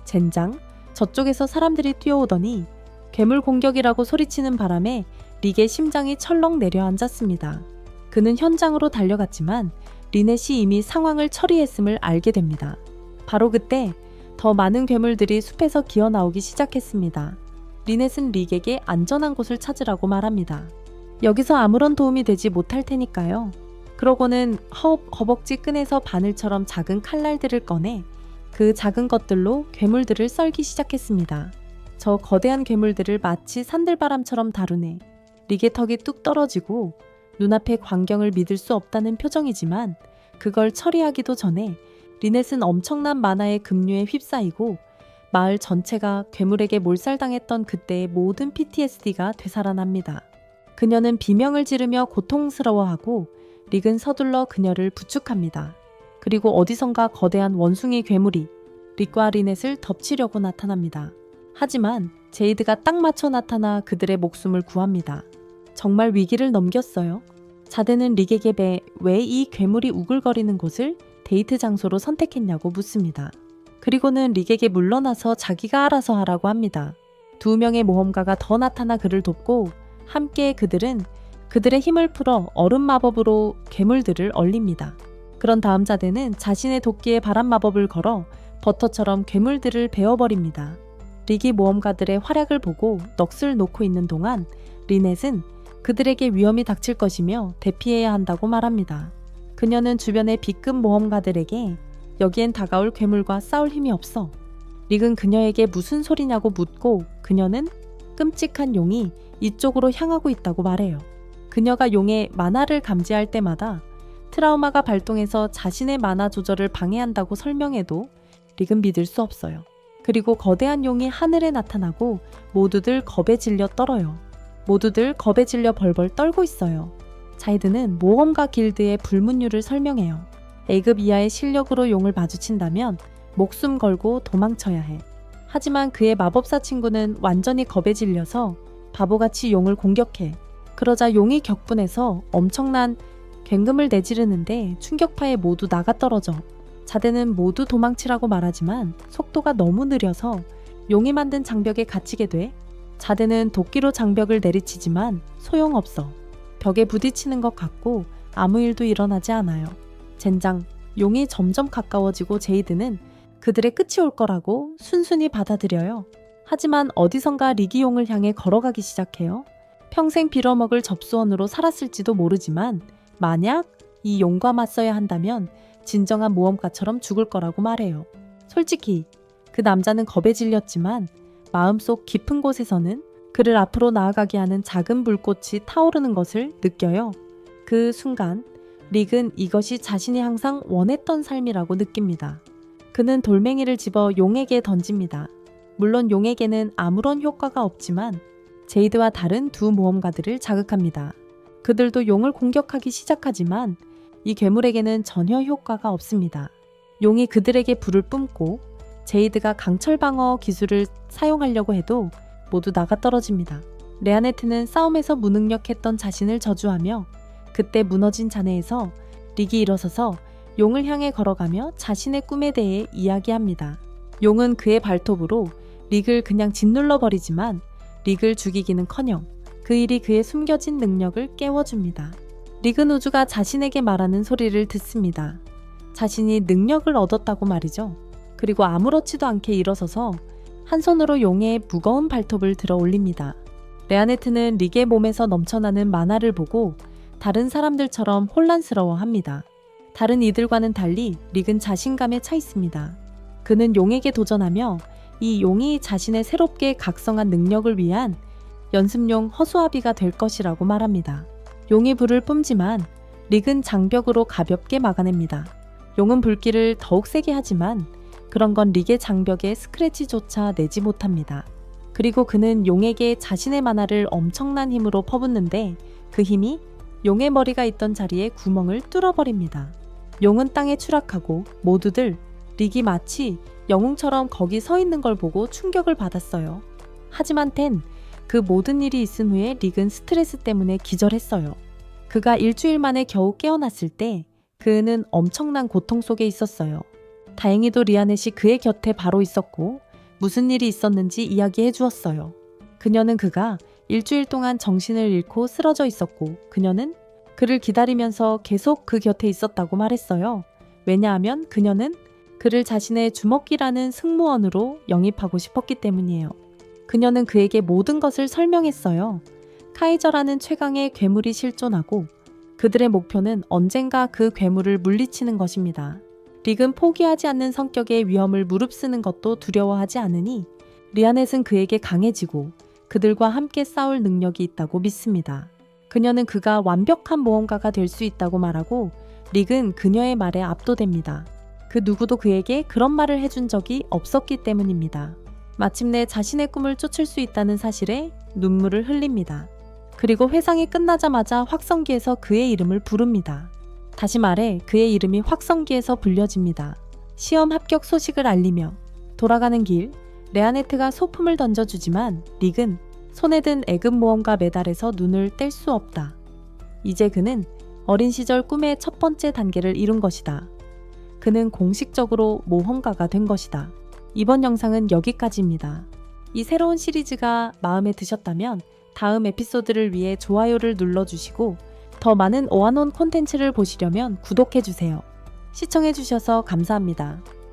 [SPEAKER 1] 젠장, 저쪽에서 사람들이 뛰어오더니 괴물 공격이라고 소리치는 바람에 릭의 심장이 철렁 내려앉았습니다. 그는 현장으로 달려갔지만 리넷이 이미 상황을 처리했음을 알게 됩니다. 바로 그때 더 많은 괴물들이 숲에서 기어나오기 시작했습니다. 리넷은 릭에게 안전한 곳을 찾으라고 말합니다. 여기서 아무런 도움이 되지 못할 테니까요. 그러고는 허벅지 끈에서 바늘처럼 작은 칼날들을 꺼내 그 작은 것들로 괴물들을 썰기 시작했습니다. 저 거대한 괴물들을 마치 산들바람처럼 다루네 릭의 턱이 뚝 떨어지고 눈앞의 광경을 믿을 수 없다는 표정이지만 그걸 처리하기도 전에 리넷은 엄청난 만화의 급류에 휩싸이고 마을 전체가 괴물에게 몰살당했던 그때의 모든 PTSD가 되살아납니다. 그녀는 비명을 지르며 고통스러워하고 릭은 서둘러 그녀를 부축합니다. 그리고 어디선가 거대한 원숭이 괴물이 릭과 리넷을 덮치려고 나타납니다. 하지만 제이드가 딱 맞춰 나타나 그들의 목숨을 구합니다. 정말 위기를 넘겼어요. 자드는 릭에게 왜 이 괴물이 우글거리는 곳을 데이트 장소로 선택했냐고 묻습니다. 그리고는 릭에게 물러나서 자기가 알아서 하라고 합니다. 두 명의 모험가가 더 나타나 그를 돕고 함께 그들은 그들의 힘을 풀어 얼음 마법으로 괴물들을 얼립니다. 그런 다음 자드는 자신의 도끼에 바람 마법을 걸어 버터처럼 괴물들을 베어버립니다. 릭이 모험가들의 활약을 보고 넋을 놓고 있는 동안 리넷은 그들에게 위험이 닥칠 것이며 대피해야 한다고 말합니다. 그녀는 주변의 B급 모험가들에게 여기엔 다가올 괴물과 싸울 힘이 없어. 릭은 그녀에게 무슨 소리냐고 묻고 그녀는 끔찍한 용이 이쪽으로 향하고 있다고 말해요. 그녀가 용의 만화를 감지할 때마다 트라우마가 발동해서 자신의 만화 조절을 방해한다고 설명해도 릭은 믿을 수 없어요. 그리고 거대한 용이 하늘에 나타나고 모두들 겁에 질려 떨어요. 모두들 겁에 질려 벌벌 떨고 있어요. 자이드는 모험가 길드의 불문율을 설명해요. A급 이하의 실력으로 용을 마주친다면 목숨 걸고 도망쳐야 해. 하지만 그의 마법사 친구는 완전히 겁에 질려서 바보같이 용을 공격해. 그러자 용이 격분해서 엄청난 굉금을 내지르는데 충격파에 모두 나가떨어져. 자드는 모두 도망치라고 말하지만 속도가 너무 느려서 용이 만든 장벽에 갇히게 돼. 자드는 도끼로 장벽을 내리치지만 소용없어. 벽에 부딪히는 것 같고 아무 일도 일어나지 않아요. 젠장, 용이 점점 가까워지고 제이드는 그들의 끝이 올 거라고 순순히 받아들여요. 하지만 어디선가 릭이 용을 향해 걸어가기 시작해요. 평생 빌어먹을 접수원으로 살았을지도 모르지만 만약 이 용과 맞서야 한다면 진정한 모험가처럼 죽을 거라고 말해요. 솔직히 그 남자는 겁에 질렸지만 마음속 깊은 곳에서는 그를 앞으로 나아가게 하는 작은 불꽃이 타오르는 것을 느껴요. 그 순간 릭은 이것이 자신이 항상 원했던 삶이라고 느낍니다. 그는 돌멩이를 집어 용에게 던집니다. 물론 용에게는 아무런 효과가 없지만 제이드와 다른 두 모험가들을 자극합니다. 그들도 용을 공격하기 시작하지만 이 괴물에게는 전혀 효과가 없습니다. 용이 그들에게 불을 뿜고 제이드가 강철 방어 기술을 사용하려고 해도 모두 나가떨어집니다. 레아네트는 싸움에서 무능력했던 자신을 저주하며 그때 무너진 잔해에서 릭이 일어서서 용을 향해 걸어가며 자신의 꿈에 대해 이야기합니다. 용은 그의 발톱으로 릭을 그냥 짓눌러 버리지만 릭을 죽이기는커녕 그 일이 그의 숨겨진 능력을 깨워줍니다. 릭은 우주가 자신에게 말하는 소리를 듣습니다. 자신이 능력을 얻었다고 말이죠. 그리고 아무렇지도 않게 일어서서 한 손으로 용의 무거운 발톱을 들어 올립니다. 레아네트는 릭의 몸에서 넘쳐나는 만화를 보고 다른 사람들처럼 혼란스러워합니다. 다른 이들과는 달리 릭은 자신감에 차 있습니다. 그는 용에게 도전하며 이 용이 자신의 새롭게 각성한 능력을 위한 연습용 허수아비가 될 것이라고 말합니다. 용이 불을 뿜지만 릭은 장벽으로 가볍게 막아냅니다. 용은 불길을 더욱 세게 하지만 그런 건 릭의 장벽에 스크래치조차 내지 못합니다. 그리고 그는 용에게 자신의 만화를 엄청난 힘으로 퍼붓는데 그 힘이 용의 머리가 있던 자리에 구멍을 뚫어버립니다. 용은 땅에 추락하고 모두들 릭이 마치 영웅처럼 거기 서 있는 걸 보고 충격을 받았어요. 하지만 그 모든 일이 있은 후에 릭은 스트레스 때문에 기절했어요. 그가 일주일 만에 겨우 깨어났을 때 그는 엄청난 고통 속에 있었어요. 다행히도 리아넷이 그의 곁에 바로 있었고 무슨 일이 있었는지 이야기해 주었어요. 그녀는 그가 일주일 동안 정신을 잃고 쓰러져 있었고 그녀는 그를 기다리면서 계속 그 곁에 있었다고 말했어요. 왜냐하면 그녀는 그를 자신의 주먹기라는 승무원으로 영입하고 싶었기 때문이에요. 그녀는 그에게 모든 것을 설명했어요. 카이저라는 최강의 괴물이 실존하고 그들의 목표는 언젠가 그 괴물을 물리치는 것입니다. 릭은 포기하지 않는 성격의 위험을 무릅쓰는 것도 두려워하지 않으니 리아넷은 그에게 강해지고 그들과 함께 싸울 능력이 있다고 믿습니다. 그녀는 그가 완벽한 모험가가 될 수 있다고 말하고 릭은 그녀의 말에 압도됩니다. 그 누구도 그에게 그런 말을 해준 적이 없었기 때문입니다. 마침내 자신의 꿈을 쫓을 수 있다는 사실에 눈물을 흘립니다. 그리고 회상이 끝나자마자 확성기에서 그의 이름을 부릅니다. 다시 말해 그의 이름이 확성기에서 불려집니다. 시험 합격 소식을 알리며 돌아가는 길, 레아네트가 소품을 던져주지만 릭은 손에 든 애금모험가 메달에서 눈을 뗄 수 없다. 이제 그는 어린 시절 꿈의 첫 번째 단계를 이룬 것이다. 그는 공식적으로 모험가가 된 것이다. 이번 영상은 여기까지입니다. 이 새로운 시리즈가 마음에 드셨다면 다음 에피소드를 위해 좋아요를 눌러주시고 더 많은 오한온 콘텐츠를 보시려면 구독해주세요. 시청해주셔서 감사합니다.